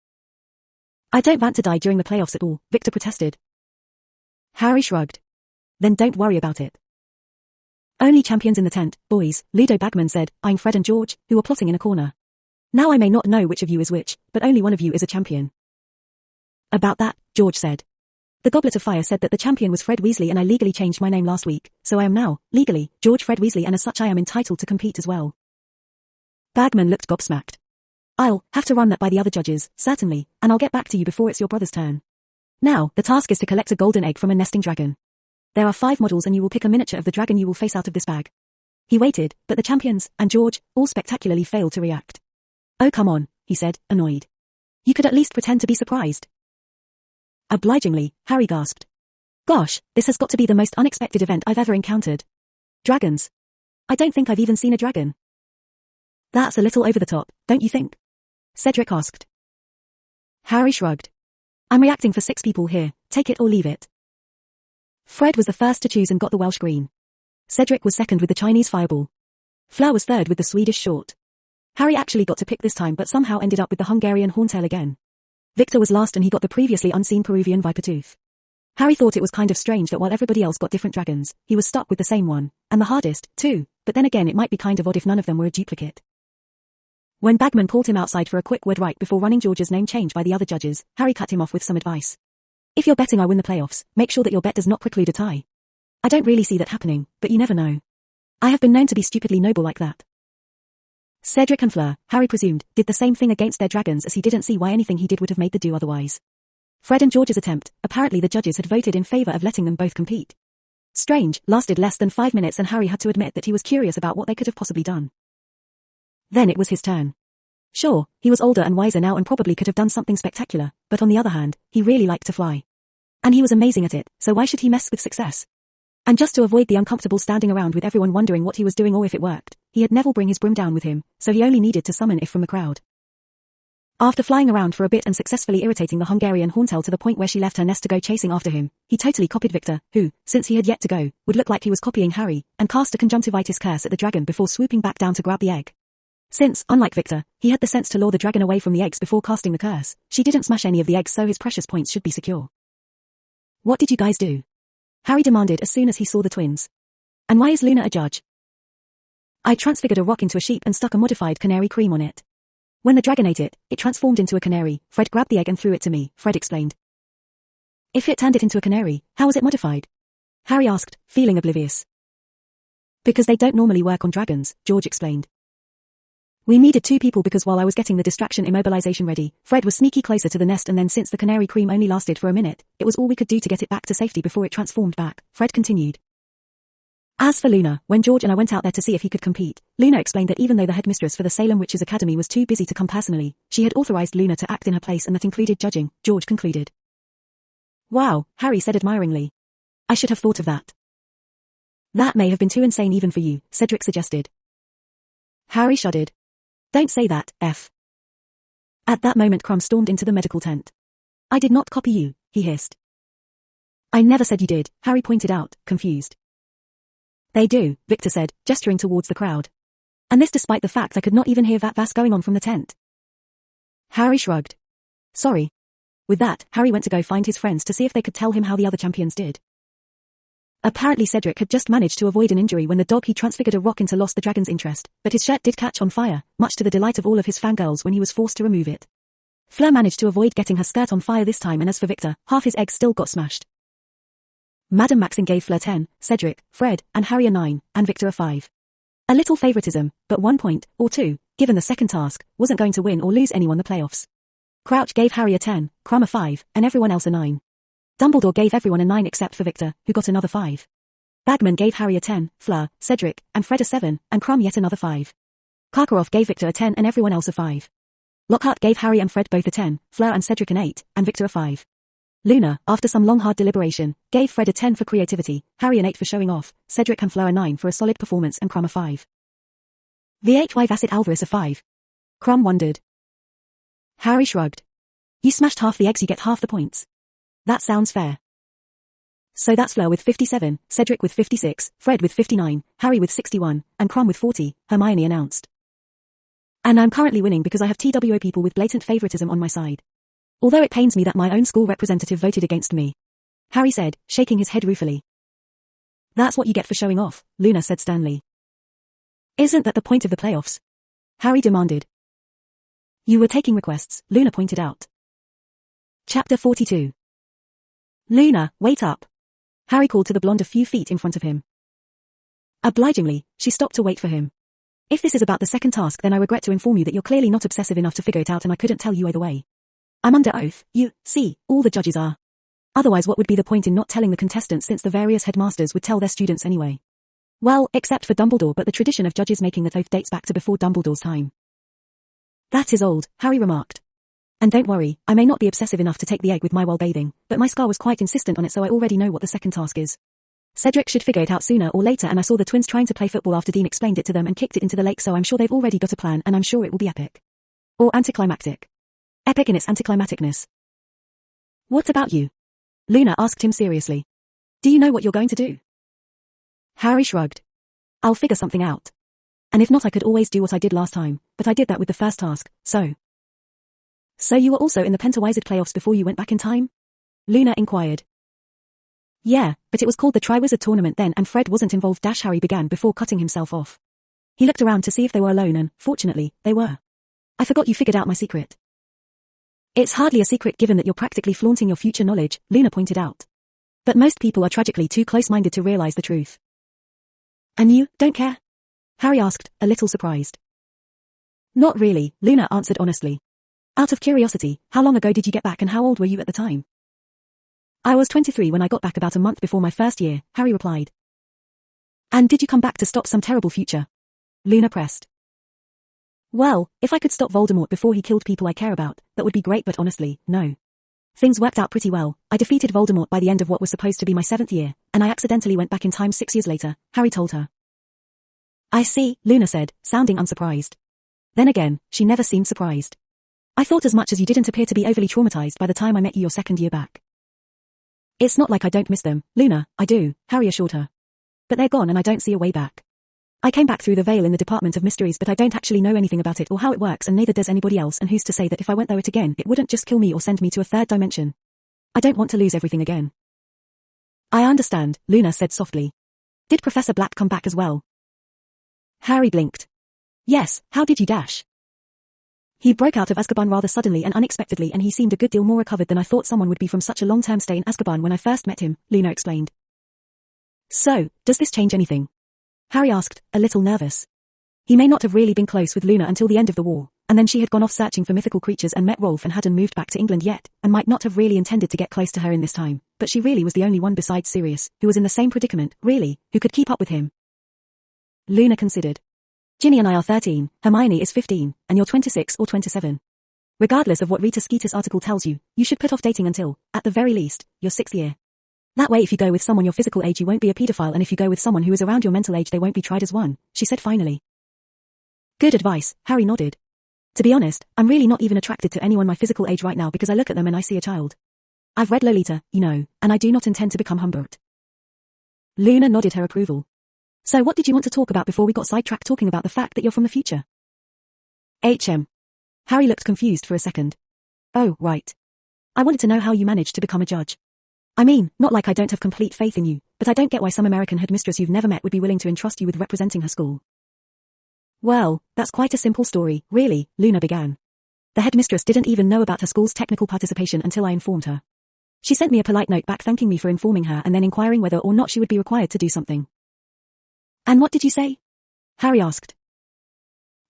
Speaker 1: I don't want to die during the playoffs at all, Victor protested. Harry shrugged. Then don't worry about it. Only champions in the tent, boys, Ludo Bagman said, eyeing Fred and George, who were plotting in a corner. Now I may not know which of you is which, but only one of you is a champion. About that, George said. The Goblet of Fire said that the champion was Fred Weasley and I legally changed my name last week, so I am now, legally, George Fred Weasley and as such I am entitled to compete as well. Bagman looked gobsmacked. I'll have to run that by the other judges, certainly, and I'll get back to you before it's your brother's turn. Now, the task is to collect a golden egg from a nesting dragon. There are 5 models and you will pick a miniature of the dragon you will face out of this bag. He waited, but the champions, and George, all spectacularly failed to react. Oh come on, he said, annoyed. You could at least pretend to be surprised. Obligingly, Harry gasped. Gosh, this has got to be the most unexpected event I've ever encountered. Dragons. I don't think I've even seen a dragon. That's a little over the top, don't you think? Cedric asked. Harry shrugged. I'm reacting for 6 people here, take it or leave it. Fred was the first to choose and got the Welsh green. Cedric was second with the Chinese fireball. Fleur was third with the Swedish short. Harry actually got to pick this time but somehow ended up with the Hungarian horntail again. Victor was last and he got the previously unseen Peruvian viper tooth. Harry thought it was kind of strange that while everybody else got different dragons, he was stuck with the same one, and the hardest, too, but then again it might be kind of odd if none of them were a duplicate. When Bagman pulled him outside for a quick word right before running George's name change by the other judges, Harry cut him off with some advice. If you're betting I win the playoffs, make sure that your bet does not preclude a tie. I don't really see that happening, but you never know. I have been known to be stupidly noble like that. Cedric and Fleur, Harry presumed, did the same thing against their dragons, as he didn't see why anything he did would have made them do otherwise. Fred and George's attempt, apparently the judges had voted in favor of letting them both compete. Strange, lasted less than 5 minutes and Harry had to admit that he was curious about what they could have possibly done. Then it was his turn. Sure, he was older and wiser now and probably could have done something spectacular, but on the other hand, he really liked to fly. And he was amazing at it, so why should he mess with success? And just to avoid the uncomfortable standing around with everyone wondering what he was doing or if it worked, he had Neville bring his broom down with him, so he only needed to summon If from the crowd. After flying around for a bit and successfully irritating the Hungarian Horntail to the point where she left her nest to go chasing after him, he totally copied Victor, who, since he had yet to go, would look like he was copying Harry, and cast a conjunctivitis curse at the dragon before swooping back down to grab the egg. Since, unlike Victor, he had the sense to lure the dragon away from the eggs before casting the curse, she didn't smash any of the eggs so his precious points should be secure. What did you guys do? Harry demanded as soon as he saw the twins. And why is Luna a judge? I transfigured a rock into a sheep and stuck a modified canary cream on it. When the dragon ate it, it transformed into a canary. Fred grabbed the egg and threw it to me, Fred explained. If it turned it into a canary, how was it modified? Harry asked, feeling oblivious. Because they don't normally work on dragons, George explained. We needed 2 people because while I was getting the distraction immobilization ready, Fred was sneaky closer to the nest and then since the canary cream only lasted for a minute, it was all we could do to get it back to safety before it transformed back, Fred continued. As for Luna, when George and I went out there to see if he could compete, Luna explained that even though the headmistress for the Salem Witches Academy was too busy to come personally, she had authorized Luna to act in her place and that included judging, George concluded. Wow, Harry said admiringly. I should have thought of that. That may have been too insane even for you, Cedric suggested. Harry shuddered. Don't say that, F. At that moment Crumb stormed into the medical tent. I did not copy you, he hissed. I never said you did, Harry pointed out, confused. They do, Victor said, gesturing towards the crowd. And this despite the fact I could not even hear that vas going on from the tent. Harry shrugged. Sorry. With that, Harry went to go find his friends to see if they could tell him how the other champions did. Apparently Cedric had just managed to avoid an injury when the dog he transfigured a rock into lost the dragon's interest, but his shirt did catch on fire, much to the delight of all of his fangirls when he was forced to remove it. Fleur managed to avoid getting her skirt on fire this time and as for Victor, half his eggs still got smashed. Madame Maxim gave Fleur 10, Cedric, Fred, and Harry a 9, and Victor a 5. A little favoritism, but 1 point, or 2, given the second task, wasn't going to win or lose anyone the playoffs. Crouch gave Harry a 10, Crumb a 5, and everyone else a 9. Dumbledore gave everyone a 9 except for Victor, who got another 5. Bagman gave Harry a 10, Fleur, Cedric, and Fred a 7, and Crumb yet another 5. Karkaroff gave Victor a 10 and everyone else a 5. Lockhart gave Harry and Fred both a 10, Fleur and Cedric an 8, and Victor a 5. Luna, after some long hard deliberation, gave Fred a 10 for creativity, Harry an 8 for showing off, Cedric and Fleur a 9 for a solid performance and Crumb a 5. VHY Vasset Alvarez a 5. Crumb wondered. Harry shrugged. You smashed half the eggs, you get half the points. That sounds fair. So that's Fleur with 57, Cedric with 56, Fred with 59, Harry with 61, and Crumb with 40, Hermione announced. And I'm currently winning because I have TWO people with blatant favoritism on my side. Although it pains me that my own school representative voted against me. Harry said, shaking his head ruefully. That's what you get for showing off, Luna said sternly. Isn't that the point of the playoffs? Harry demanded. You were taking requests, Luna pointed out. Chapter 42. Luna, wait up. Harry called to the blonde a few feet in front of him. Obligingly, she stopped to wait for him. If this is about the second task then I regret to inform you that you're clearly not obsessive enough to figure it out and I couldn't tell you either way. I'm under oath, you, see, all the judges are. Otherwise what would be the point in not telling the contestants since the various headmasters would tell their students anyway? Well, except for Dumbledore, but the tradition of judges making that oath dates back to before Dumbledore's time. That is old, Harry remarked. And don't worry, I may not be obsessive enough to take the egg with my while bathing, but my scar was quite insistent on it so I already know what the second task is. Cedric should figure it out sooner or later and I saw the twins trying to play football after Dean explained it to them and kicked it into the lake so I'm sure they've already got a plan and I'm sure it will be epic. Or anticlimactic. Epic in its anticlimacticness. What about you? Luna asked him seriously. Do you know what you're going to do? Harry shrugged. I'll figure something out. And if not I could always do what I did last time, but I did that with the first task, so. So you were also in the Pentawizard playoffs before you went back in time? Luna inquired. Yeah, but it was called the Triwizard Tournament then and Fred wasn't involved. Harry began before cutting himself off. He looked around to see if they were alone and, fortunately, they were. I forgot you figured out my secret. It's hardly a secret given that you're practically flaunting your future knowledge, Luna pointed out. But most people are tragically too close-minded to realize the truth. And you, don't care? Harry asked, a little surprised. Not really, Luna answered honestly. Out of curiosity, how long ago did you get back and how old were you at the time? I was 23 when I got back, about a month before my first year, Harry replied. And did you come back to stop some terrible future? Luna pressed. Well, if I could stop Voldemort before he killed people I care about, that would be great, but honestly, no. Things worked out pretty well. I defeated Voldemort by the end of what was supposed to be my 7th year, and I accidentally went back in time 6 years later, Harry told her. I see, Luna said, sounding unsurprised. Then again, she never seemed surprised. I thought as much, as you didn't appear to be overly traumatized by the time I met you your 2nd year back. It's not like I don't miss them, Luna, I do, Harry assured her. But they're gone and I don't see a way back. I came back through the veil in the Department of Mysteries, but I don't actually know anything about it or how it works, and neither does anybody else, and who's to say that if I went through it again it wouldn't just kill me or send me to a 3rd dimension. I don't want to lose everything again. I understand, Luna said softly. Did Professor Black come back as well? Harry blinked. Yes, how did you dash? He broke out of Azkaban rather suddenly and unexpectedly, and he seemed a good deal more recovered than I thought someone would be from such a long-term stay in Azkaban when I first met him, Luna explained. So, does this change anything? Harry asked, a little nervous. He may not have really been close with Luna until the end of the war, and then she had gone off searching for mythical creatures and met Rolf and hadn't moved back to England yet, and might not have really intended to get close to her in this time, but she really was the only one besides Sirius, who was in the same predicament, really, who could keep up with him. Luna considered. Ginny and I are 13, Hermione is 15, and you're 26 or 27. Regardless of what Rita Skeeter's article tells you, you should put off dating until, at the very least, your 6th year. That way if you go with someone your physical age you won't be a pedophile, and if you go with someone who is around your mental age they won't be tried as one, she said finally. Good advice, Harry nodded. To be honest, I'm really not even attracted to anyone my physical age right now because I look at them and I see a child. I've read Lolita, you know, and I do not intend to become Humbert. Luna nodded her approval. So what did you want to talk about before we got sidetracked talking about the fact that you're from the future? Harry looked confused for a second. Oh, right. I wanted to know how you managed to become a judge. I mean, not like I don't have complete faith in you, but I don't get why some American headmistress you've never met would be willing to entrust you with representing her school. Well, that's quite a simple story, really, Luna began. The headmistress didn't even know about her school's technical participation until I informed her. She sent me a polite note back thanking me for informing her and then inquiring whether or not she would be required to do something. And what did you say? Harry asked.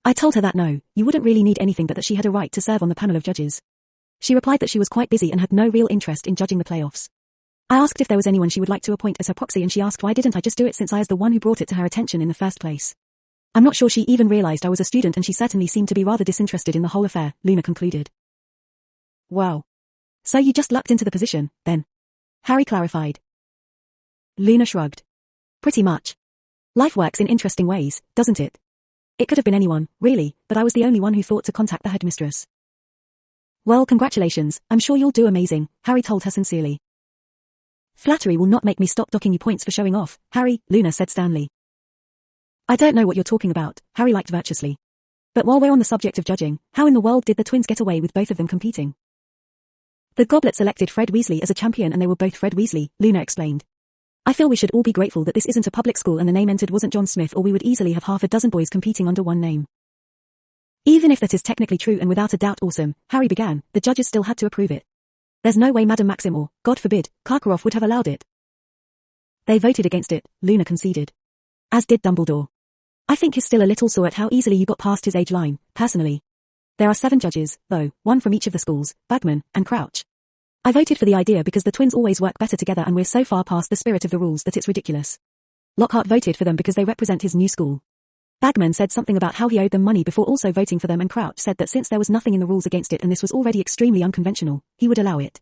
Speaker 1: I told her that no, you wouldn't really need anything, but that she had a right to serve on the panel of judges. She replied that she was quite busy and had no real interest in judging the playoffs. I asked if there was anyone she would like to appoint as her proxy, and she asked why didn't I just do it since I was the one who brought it to her attention in the first place. I'm not sure she even realized I was a student, and she certainly seemed to be rather disinterested in the whole affair, Luna concluded. Wow. So you just lucked into the position, then? Harry clarified. Luna shrugged. Pretty much. Life works in interesting ways, doesn't it? It could have been anyone, really, but I was the only one who thought to contact the headmistress. Well, congratulations, I'm sure you'll do amazing, Harry told her sincerely. Flattery will not make me stop docking you points for showing off, Harry, Luna said sternly. I don't know what you're talking about, Harry liked virtuously. But while we're on the subject of judging, how in the world did the twins get away with both of them competing? The Goblet selected Fred Weasley as a champion and they were both Fred Weasley, Luna explained. I feel we should all be grateful that this isn't a public school and the name entered wasn't John Smith, or we would easily have half a dozen boys competing under one name. Even if that is technically true and without a doubt awesome, Harry began, the judges still had to approve it. There's no way Madame Maxim or, God forbid, Karkaroff would have allowed it. They voted against it, Luna conceded. As did Dumbledore. I think he's still a little sore at how easily you got past his age line, personally. There are 7 judges, though, 1 from each of the schools, Bagman and Crouch. I voted for the idea because the twins always work better together and we're so far past the spirit of the rules that it's ridiculous. Lockhart voted for them because they represent his new school. Bagman said something about how he owed them money before also voting for them, and Crouch said that since there was nothing in the rules against it and this was already extremely unconventional, he would allow it.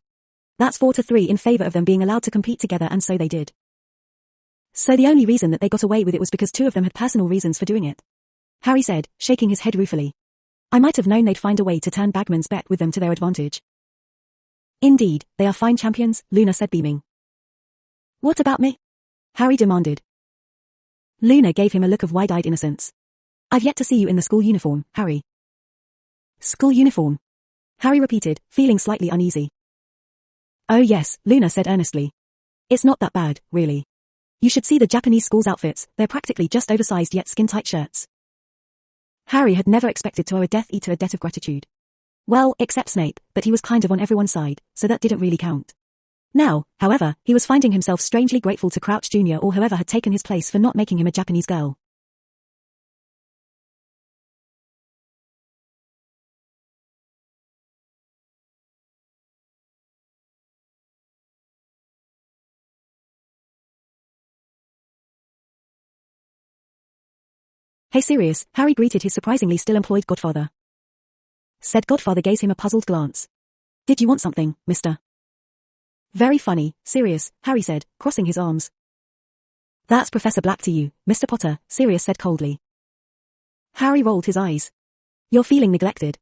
Speaker 1: That's 4-3 in favor of them being allowed to compete together, and so they did. So the only reason that they got away with it was because 2 of them had personal reasons for doing it. Harry said, shaking his head ruefully. I might have known they'd find a way to turn Bagman's bet with them to their advantage. Indeed, they are fine champions, Luna said beaming. What about me? Harry demanded. Luna gave him a look of wide-eyed innocence. I've yet to see you in the school uniform, Harry. School uniform? Harry repeated, feeling slightly uneasy. Oh yes, Luna said earnestly. It's not that bad, really. You should see the Japanese school's outfits, they're practically just oversized yet skin-tight shirts. Harry had never expected to owe a Death Eater a debt of gratitude. Well, except Snape, but he was kind of on everyone's side, so that didn't really count. Now, however, he was finding himself strangely grateful to Crouch Jr. or whoever had taken his place for not making him a Japanese girl. Hey Sirius, Harry greeted his surprisingly still employed godfather. Said godfather gave him a puzzled glance. Did you want something, mister? Very funny, Sirius, Harry said, crossing his arms. That's Professor Black to you, Mr. Potter, Sirius said coldly. Harry rolled his eyes. You're feeling neglected.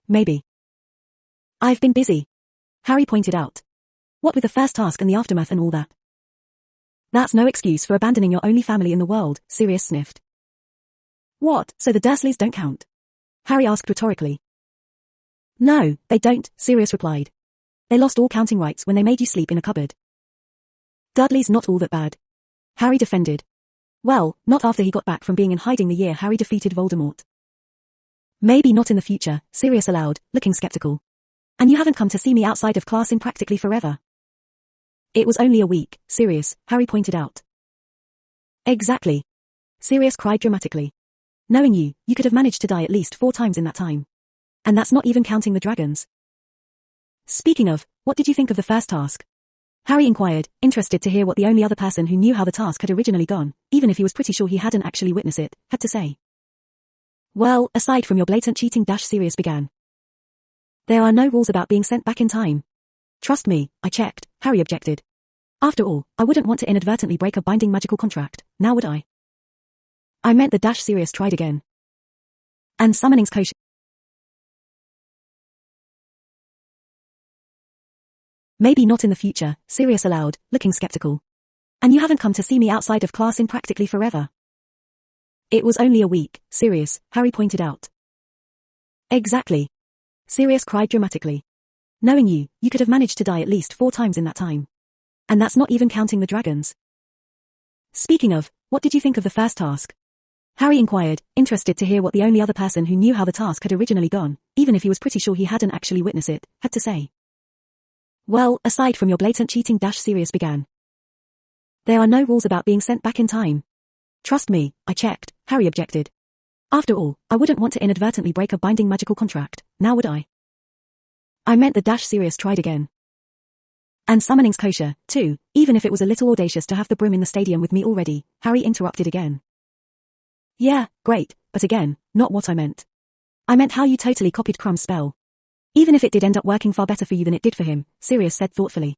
Speaker 1: Maybe. I've been busy, Harry pointed out. What with the first task and the aftermath and all that? That's no excuse for abandoning your only family in the world, Sirius sniffed. What, so the Dursleys don't count? Harry asked rhetorically. No, they don't, Sirius replied. They lost all counting rights when they made you sleep in a cupboard. Dudley's not all that bad, Harry defended. Well, not after he got back from being in hiding the year Harry defeated Voldemort. Maybe not in the future, Sirius allowed, looking skeptical. And you haven't come to see me outside of class in practically forever. It was only a week, Sirius, Harry pointed out. Exactly, Sirius cried dramatically. Knowing you, you could have managed to die at least 4 times in that time. And that's not even counting the dragons. Speaking of, what did you think of the first task? Harry inquired, interested to hear what the only other person who knew how the task had originally gone, even if he was pretty sure he hadn't actually witnessed it, had to say. Well, aside from your blatant cheating, Sirius began. There are no rules about being sent back in time. Trust me, I checked, Harry objected. After all, I wouldn't want to inadvertently break a binding magical contract, now would I? I meant the Sirius tried again. And summoning's kosher. Maybe not in the future, Sirius allowed, looking skeptical. And you haven't come to see me outside of class in practically forever. It was only a week, Sirius, Harry pointed out. Exactly, Sirius cried dramatically. Knowing you, you could have managed to die at least 4 times in that time. And that's not even counting the dragons. Speaking of, what did you think of the first task? Harry inquired, interested to hear what the only other person who knew how the task had originally gone, even if he was pretty sure he hadn't actually witnessed it, had to say. Well, aside from your blatant cheating, Sirius began. There are no rules about being sent back in time. Trust me, I checked, Harry objected. After all, I wouldn't want to inadvertently break a binding magical contract, now would I? I meant the Sirius tried again. And summoning's kosher, too, even if it was a little audacious to have the broom in the stadium with me already, Harry interrupted again. Yeah, great, but again, not what I meant. I meant how you totally copied Krum's spell. Even if it did end up working far better for you than it did for him, Sirius said thoughtfully.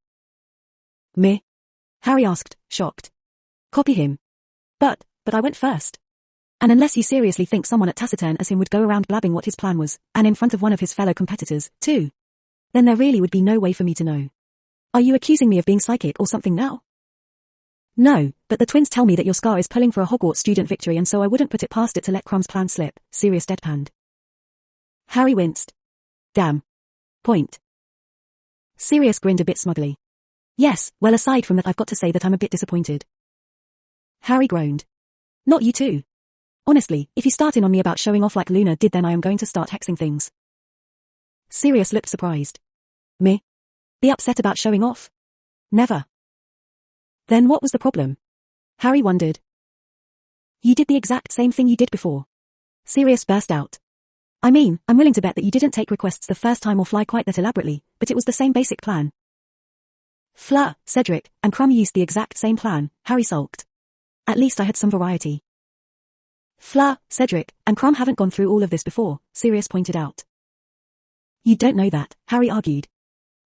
Speaker 1: Me? Harry asked, shocked. Copy him. But I went first. And unless you seriously think someone at taciturn as him would go around blabbing what his plan was, and in front of one of his fellow competitors, too, then there really would be no way for me to know. Are you accusing me of being psychic or something now? No, but the twins tell me that your scar is pulling for a Hogwarts student victory and so I wouldn't put it past it to let Krum's plan slip, Sirius deadpanned. Harry winced. Damn. Point. Sirius grinned a bit smugly. Yes, well aside from that I've got to say that I'm a bit disappointed. Harry groaned. Not you too. Honestly, if you start in on me about showing off like Luna did then I am going to start hexing things. Sirius looked surprised. Me? Be upset about showing off? Never. Then what was the problem? Harry wondered. You did the exact same thing you did before. Sirius burst out. I mean, I'm willing to bet that you didn't take requests the first time or fly quite that elaborately, but it was the same basic plan. Fleur, Cedric, and Krum used the exact same plan, Harry sulked. At least I had some variety. Fleur, Cedric, and Krum haven't gone through all of this before, Sirius pointed out. You don't know that, Harry argued.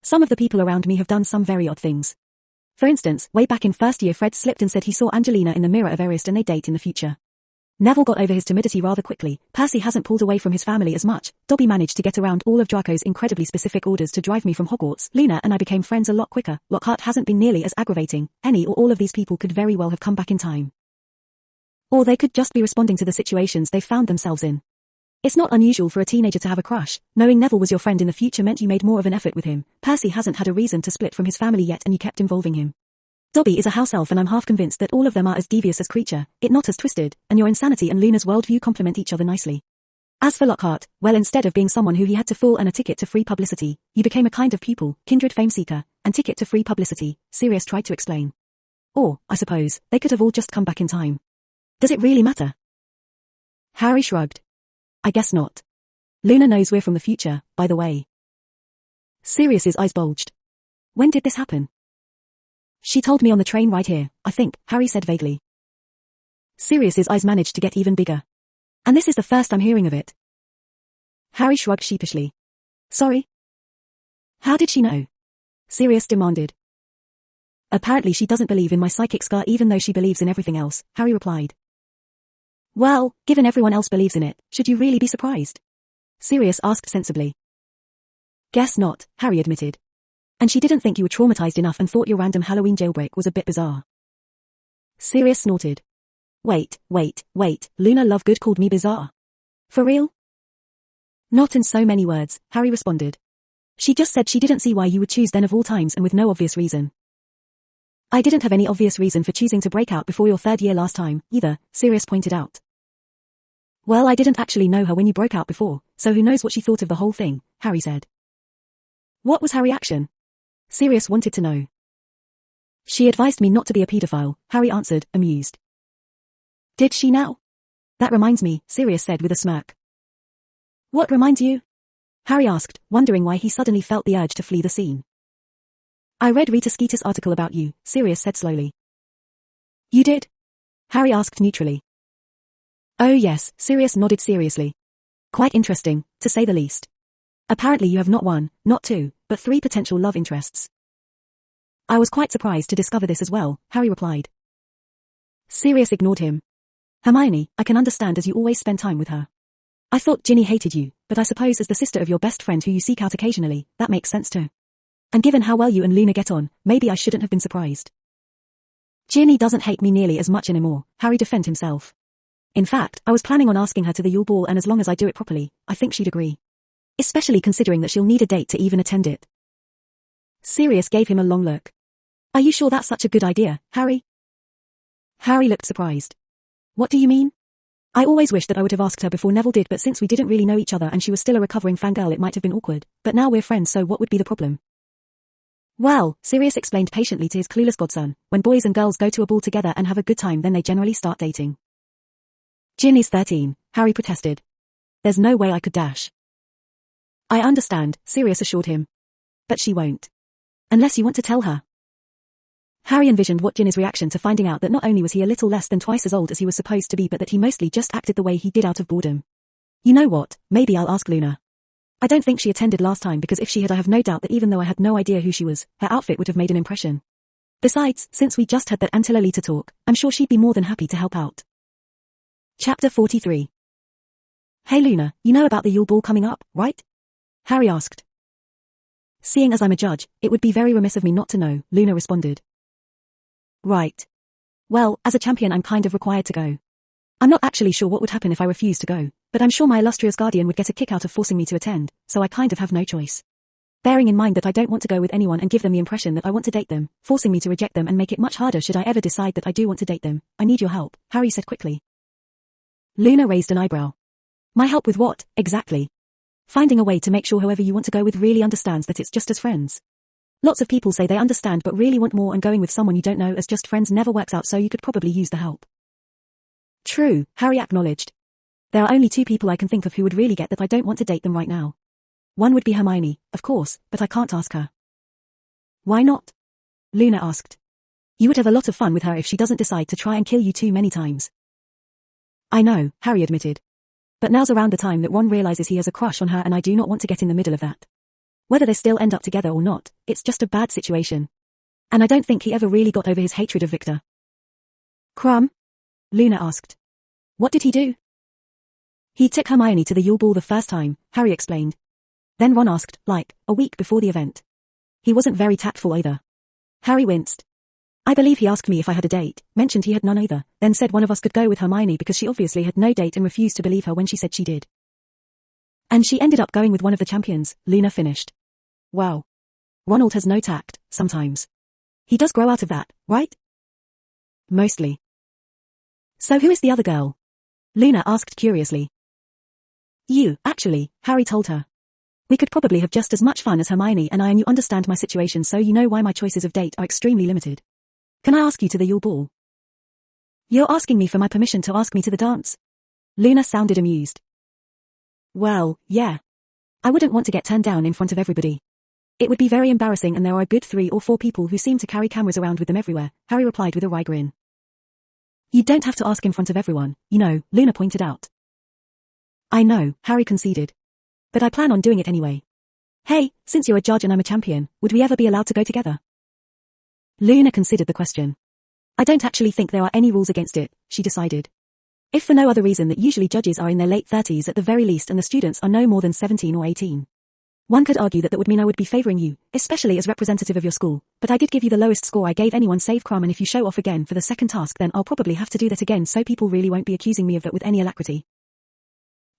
Speaker 1: Some of the people around me have done some very odd things. For instance, way back in first year Fred slipped and said he saw Angelina in the mirror of Erised and they date in the future. Neville got over his timidity rather quickly, Percy hasn't pulled away from his family as much, Dobby managed to get around all of Draco's incredibly specific orders to drive me from Hogwarts, Luna and I became friends a lot quicker, Lockhart hasn't been nearly as aggravating, any or all of these people could very well have come back in time. Or they could just be responding to the situations they found themselves in. It's not unusual for a teenager to have a crush. Knowing Neville was your friend in the future meant you made more of an effort with him. Percy hasn't had a reason to split from his family yet and you kept involving him. Dobby is a house elf and I'm half convinced that all of them are as devious as Creature, it not as twisted, and your insanity and Luna's worldview complement each other nicely. As for Lockhart, well instead of being someone who he had to fool and a ticket to free publicity, you became a kind of pupil, kindred fame seeker, and ticket to free publicity, Sirius tried to explain. Or, I suppose, they could have all just come back in time. Does it really matter? Harry shrugged. I guess not. Luna knows we're from the future, by the way. Sirius's eyes bulged. When did this happen? She told me on the train right here, I think, Harry said vaguely. Sirius's eyes managed to get even bigger. And this is the first I'm hearing of it. Harry shrugged sheepishly. Sorry? How did she know? Sirius demanded. Apparently she doesn't believe in my psychic scar even though she believes in everything else, Harry replied. Well, given everyone else believes in it, should you really be surprised? Sirius asked sensibly. Guess not, Harry admitted. And she didn't think you were traumatized enough and thought your random Halloween jailbreak was a bit bizarre. Sirius snorted. Wait, Luna Lovegood called me bizarre. For real? Not in so many words, Harry responded. She just said she didn't see why you would choose then of all times and with no obvious reason. I didn't have any obvious reason for choosing to break out before your third year last time, either, Sirius pointed out. Well, I didn't actually know her when you broke out before, so who knows what she thought of the whole thing, Harry said. What was her reaction? Sirius wanted to know. She advised me not to be a pedophile, Harry answered, amused. Did she now? That reminds me, Sirius said with a smirk. What reminds you? Harry asked, wondering why he suddenly felt the urge to flee the scene. I read Rita Skeeter's article about you, Sirius said slowly. You did? Harry asked neutrally. Oh yes, Sirius nodded seriously. Quite interesting, to say the least. Apparently you have not one, not two, but 3 potential love interests. I was quite surprised to discover this as well, Harry replied. Sirius ignored him. Hermione, I can understand as you always spend time with her. I thought Ginny hated you, but I suppose as the sister of your best friend who you seek out occasionally, that makes sense too. And given how well you and Luna get on, maybe I shouldn't have been surprised. Ginny doesn't hate me nearly as much anymore, Harry defended himself. In fact, I was planning on asking her to the Yule Ball and as long as I do it properly, I think she'd agree. Especially considering that she'll need a date to even attend it. Sirius gave him a long look. Are you sure that's such a good idea, Harry? Harry looked surprised. What do you mean? I always wished that I would have asked her before Neville did, but since we didn't really know each other and she was still a recovering fangirl, it might have been awkward, but now we're friends, so what would be the problem? Well, Sirius explained patiently to his clueless godson, when boys and girls go to a ball together and have a good time then they generally start dating. Ginny's 13, Harry protested. There's no way I could dash. I understand, Sirius assured him. But she won't. Unless you want to tell her. Harry envisioned what Ginny's reaction to finding out that not only was he a little less than twice as old as he was supposed to be but that he mostly just acted the way he did out of boredom. You know what, maybe I'll ask Luna. I don't think she attended last time because if she had I have no doubt that even though I had no idea who she was, her outfit would have made an impression. Besides, since we just had that Aunt Lolita talk, I'm sure she'd be more than happy to help out. Chapter 43. Hey Luna, you know about the Yule Ball coming up, right? Harry asked. Seeing as I'm a judge, it would be very remiss of me not to know, Luna responded. Right. Well, as a champion I'm kind of required to go. I'm not actually sure what would happen if I refused to go, but I'm sure my illustrious guardian would get a kick out of forcing me to attend, so I kind of have no choice. Bearing in mind that I don't want to go with anyone and give them the impression that I want to date them, forcing me to reject them and make it much harder should I ever decide that I do want to date them, I need your help, Harry said quickly. Luna raised an eyebrow. My help with what, exactly? Finding a way to make sure whoever you want to go with really understands that it's just as friends. Lots of people say they understand but really want more and going with someone you don't know as just friends never works out so you could probably use the help. True, Harry acknowledged. There are only 2 people I can think of who would really get that I don't want to date them right now. One would be Hermione, of course, but I can't ask her. Why not? Luna asked. You would have a lot of fun with her if she doesn't decide to try and kill you too many times. I know, Harry admitted. But now's around the time that Ron realizes he has a crush on her and I do not want to get in the middle of that. Whether they still end up together or not, it's just a bad situation. And I don't think he ever really got over his hatred of Victor. Crumb? Luna asked. What did he do? He took Hermione to the Yule Ball the first time, Harry explained. Then Ron asked, like, a week before the event. He wasn't very tactful either. Harry winced. I believe he asked me if I had a date, mentioned he had none either, then said one of us could go with Hermione because she obviously had no date and refused to believe her when she said she did. And she ended up going with one of the champions, Luna finished. Wow. Ronald has no tact, sometimes. He does grow out of that, right? Mostly. So who is the other girl? Luna asked curiously. You, actually, Harry told her. We could probably have just as much fun as Hermione and I, and you understand my situation so you know why my choices of date are extremely limited. Can I ask you to the Yule Ball? You're asking me for my permission to ask me to the dance? Luna sounded amused. Well, yeah. I wouldn't want to get turned down in front of everybody. It would be very embarrassing and there are a good 3 or 4 people who seem to carry cameras around with them everywhere, Harry replied with a wry grin. You don't have to ask in front of everyone, you know, Luna pointed out. I know, Harry conceded. But I plan on doing it anyway. Hey, since you're a judge and I'm a champion, would we ever be allowed to go together? Luna considered the question. I don't actually think there are any rules against it, she decided. If for no other reason that usually judges are in their late 30s at the very least and the students are no more than 17 or 18. One could argue that would mean I would be favoring you, especially as representative of your school, but I did give you the lowest score I gave anyone save Crumb, and if you show off again for the second task then I'll probably have to do that again, so people really won't be accusing me of that with any alacrity.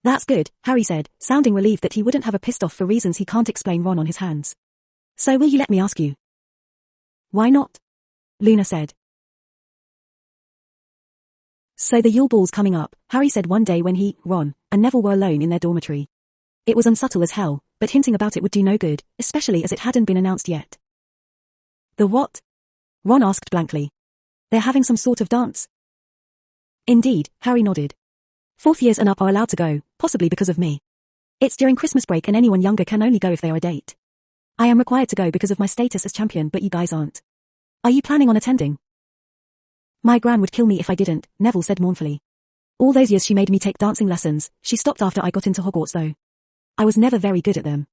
Speaker 1: That's good, Harry said, sounding relieved that he wouldn't have a pissed off for reasons he can't explain Ron on his hands. So will you let me ask you? Why not? Luna said. So the Yule Ball's coming up, Harry said one day when he, Ron, and Neville were alone in their dormitory. It was unsubtle as hell, but hinting about it would do no good, especially as it hadn't been announced yet. The what? Ron asked blankly. They're having some sort of dance. Indeed, Harry nodded. 4th years and up are allowed to go, possibly because of me. It's during Christmas break and anyone younger can only go if they are a date. I am required to go because of my status as champion, but you guys aren't. Are you planning on attending? My gran would kill me if I didn't, Neville said mournfully. All those years she made me take dancing lessons. She stopped after I got into Hogwarts though. I was never very good at them.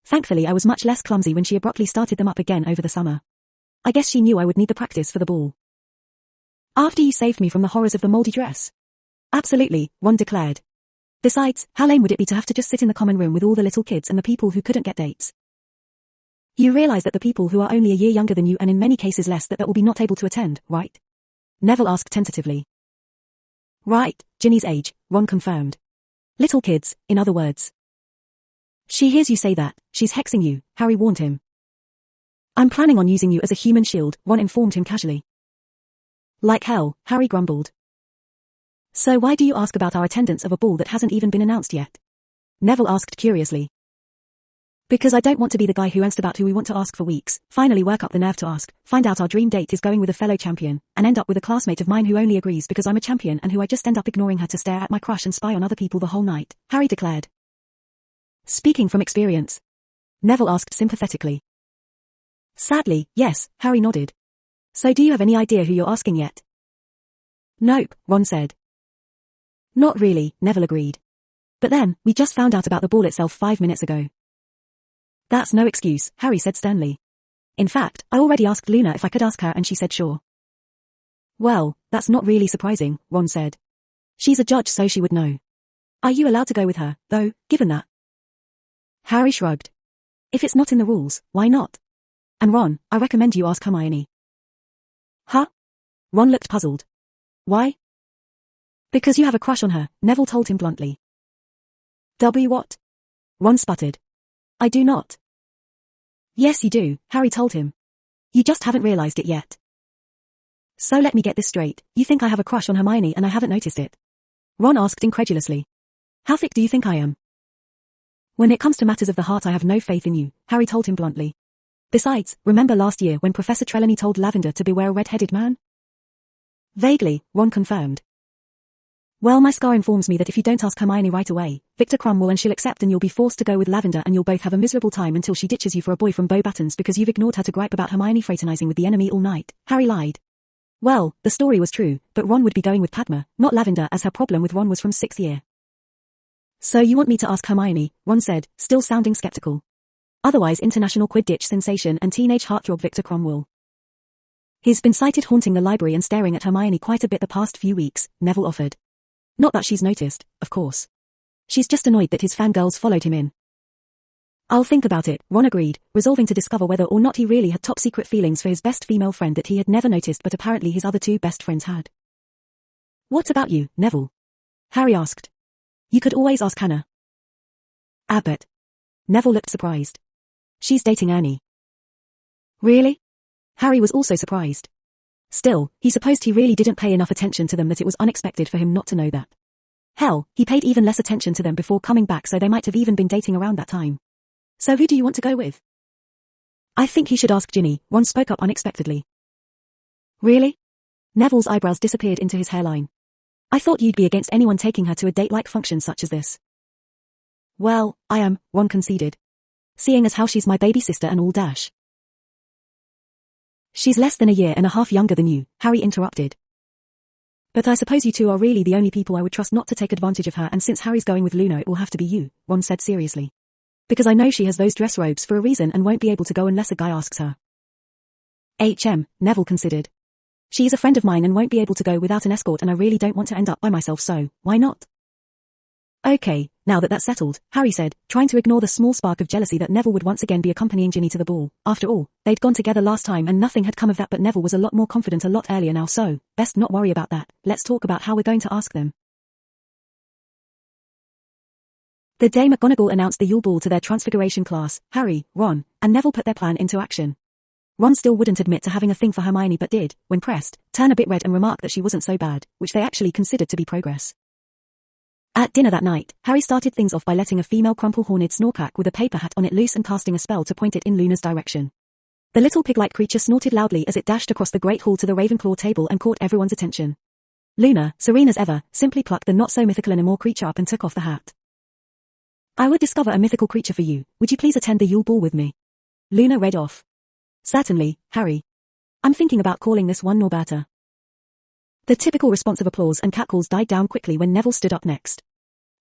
Speaker 1: Thankfully I was much less clumsy when she abruptly started them up again over the summer. I guess she knew I would need the practice for the ball. After you saved me from the horrors of the moldy dress? Absolutely, Ron declared. Besides, how lame would it be to have to just sit in the common room with all the little kids and the people who couldn't get dates? You realize that the people who are only a year younger than you and in many cases less that will be not able to attend, right? Neville asked tentatively. Right, Ginny's age, Ron confirmed. Little kids, in other words. She hears you say that, she's hexing you, Harry warned him. I'm planning on using you as a human shield, Ron informed him casually. Like hell, Harry grumbled. So why do you ask about our attendance of a ball that hasn't even been announced yet? Neville asked curiously. Because I don't want to be the guy who asked about who we want to ask for weeks, finally work up the nerve to ask, find out our dream date is going with a fellow champion, and end up with a classmate of mine who only agrees because I'm a champion and who I just end up ignoring her to stare at my crush and spy on other people the whole night, Harry declared. Speaking from experience? Neville asked sympathetically. Sadly, yes, Harry nodded. So do you have any idea who you're asking yet? Nope, Ron said. Not really, Neville agreed. But then, we just found out about the ball itself 5 minutes ago. That's no excuse, Harry said sternly. In fact, I already asked Luna if I could ask her and she said sure. Well, that's not really surprising, Ron said. She's a judge so she would know. Are you allowed to go with her, though, given that? Harry shrugged. If it's not in the rules, why not? And Ron, I recommend you ask Hermione. Huh? Ron looked puzzled. Why? Because you have a crush on her, Neville told him bluntly. What? Ron sputtered. I do not. Yes you do, Harry told him. You just haven't realized it yet. So let me get this straight, you think I have a crush on Hermione and I haven't noticed it? Ron asked incredulously. How thick do you think I am? When it comes to matters of the heart I have no faith in you, Harry told him bluntly. Besides, remember last year when Professor Trelawney told Lavender to beware a red-headed man? Vaguely, Ron confirmed. Well, my scar informs me that if you don't ask Hermione right away, Victor Crumb will and she'll accept and you'll be forced to go with Lavender and you'll both have a miserable time until she ditches you for a boy from Beauxbatons because you've ignored her to gripe about Hermione fraternizing with the enemy all night, Harry lied. Well, the story was true, but Ron would be going with Padma, not Lavender, as her problem with Ron was from 6th year. So you want me to ask Hermione, Ron said, still sounding skeptical. Otherwise international Quidditch sensation and teenage heartthrob Victor Cromwell. He's been sighted haunting the library and staring at Hermione quite a bit the past few weeks, Neville offered. Not that she's noticed, of course. She's just annoyed that his fangirls followed him in. I'll think about it, Ron agreed, resolving to discover whether or not he really had top-secret feelings for his best female friend that he had never noticed but apparently his other two best friends had. What about you, Neville? Harry asked. You could always ask Hannah. Abbott. Neville looked surprised. She's dating Ernie. Really? Harry was also surprised. Still, he supposed he really didn't pay enough attention to them that it was unexpected for him not to know that. Hell, he paid even less attention to them before coming back so they might have even been dating around that time. So who do you want to go with? I think he should ask Ginny, Ron spoke up unexpectedly. Really? Neville's eyebrows disappeared into his hairline. I thought you'd be against anyone taking her to a date-like function such as this. Well, I am, Ron conceded. Seeing as how she's my baby sister and all dash. She's less than a year and a half younger than you, Harry interrupted. But I suppose you two are really the only people I would trust not to take advantage of her, and since Harry's going with Luna it will have to be you, Ron said seriously. Because I know she has those dress robes for a reason and won't be able to go unless a guy asks her. Neville considered. She is a friend of mine and won't be able to go without an escort, and I really don't want to end up by myself, so, why not? Okay, now that that's settled, Harry said, trying to ignore the small spark of jealousy that Neville would once again be accompanying Ginny to the ball. After all, they'd gone together last time and nothing had come of that, but Neville was a lot more confident a lot earlier now, so, best not worry about that. Let's talk about how we're going to ask them. The day McGonagall announced the Yule Ball to their Transfiguration class, Harry, Ron, and Neville put their plan into action. Ron still wouldn't admit to having a thing for Hermione but did, when pressed, turn a bit red and remark that she wasn't so bad, which they actually considered to be progress. At dinner that night, Harry started things off by letting a female crumple-horned snorkack with a paper hat on it loose and casting a spell to point it in Luna's direction. The little pig-like creature snorted loudly as it dashed across the Great Hall to the Ravenclaw table and caught everyone's attention. Luna, serene as ever, simply plucked the not-so-mythical Animorph creature up and took off the hat. I would discover a mythical creature for you. Would you please attend the Yule Ball with me? Luna read off. Certainly, Harry. I'm thinking about calling this one Norberta. The typical response of applause and catcalls died down quickly when Neville stood up next.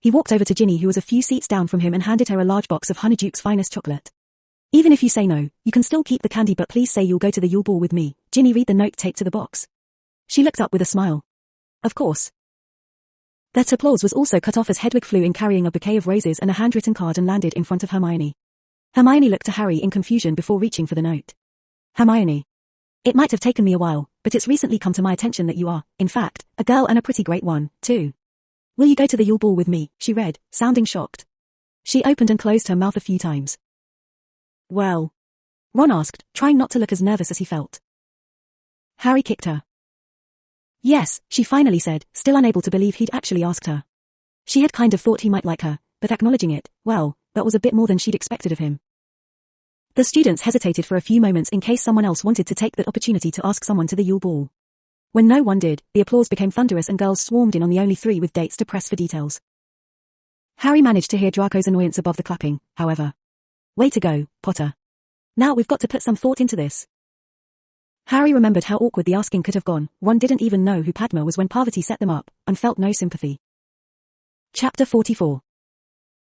Speaker 1: He walked over to Ginny, who was a few seats down from him, and handed her a large box of Honeyduke's finest chocolate. Even if you say no, you can still keep the candy, but please say you'll go to the Yule Ball with me. Ginny read the note taped to the box. She looked up with a smile. Of course. That applause was also cut off as Hedwig flew in carrying a bouquet of roses and a handwritten card and landed in front of Hermione. Hermione looked to Harry in confusion before reaching for the note. Hermione. It might have taken me a while, but it's recently come to my attention that you are, in fact, a girl, and a pretty great one, too. Will you go to the Yule Ball with me? She read, sounding shocked. She opened and closed her mouth a few times. Well? Ron asked, trying not to look as nervous as he felt. Harry kicked her. Yes, she finally said, still unable to believe he'd actually asked her. She had kind of thought he might like her, but acknowledging it, well, that was a bit more than she'd expected of him. The students hesitated for a few moments in case someone else wanted to take that opportunity to ask someone to the Yule Ball. When no one did, the applause became thunderous and girls swarmed in on the only three with dates to press for details. Harry managed to hear Draco's annoyance above the clapping, however. Way to go, Potter. Now we've got to put some thought into this. Harry remembered how awkward the asking could have gone. Ron didn't even know who Padma was when Parvati set them up, and felt no sympathy. Chapter 44.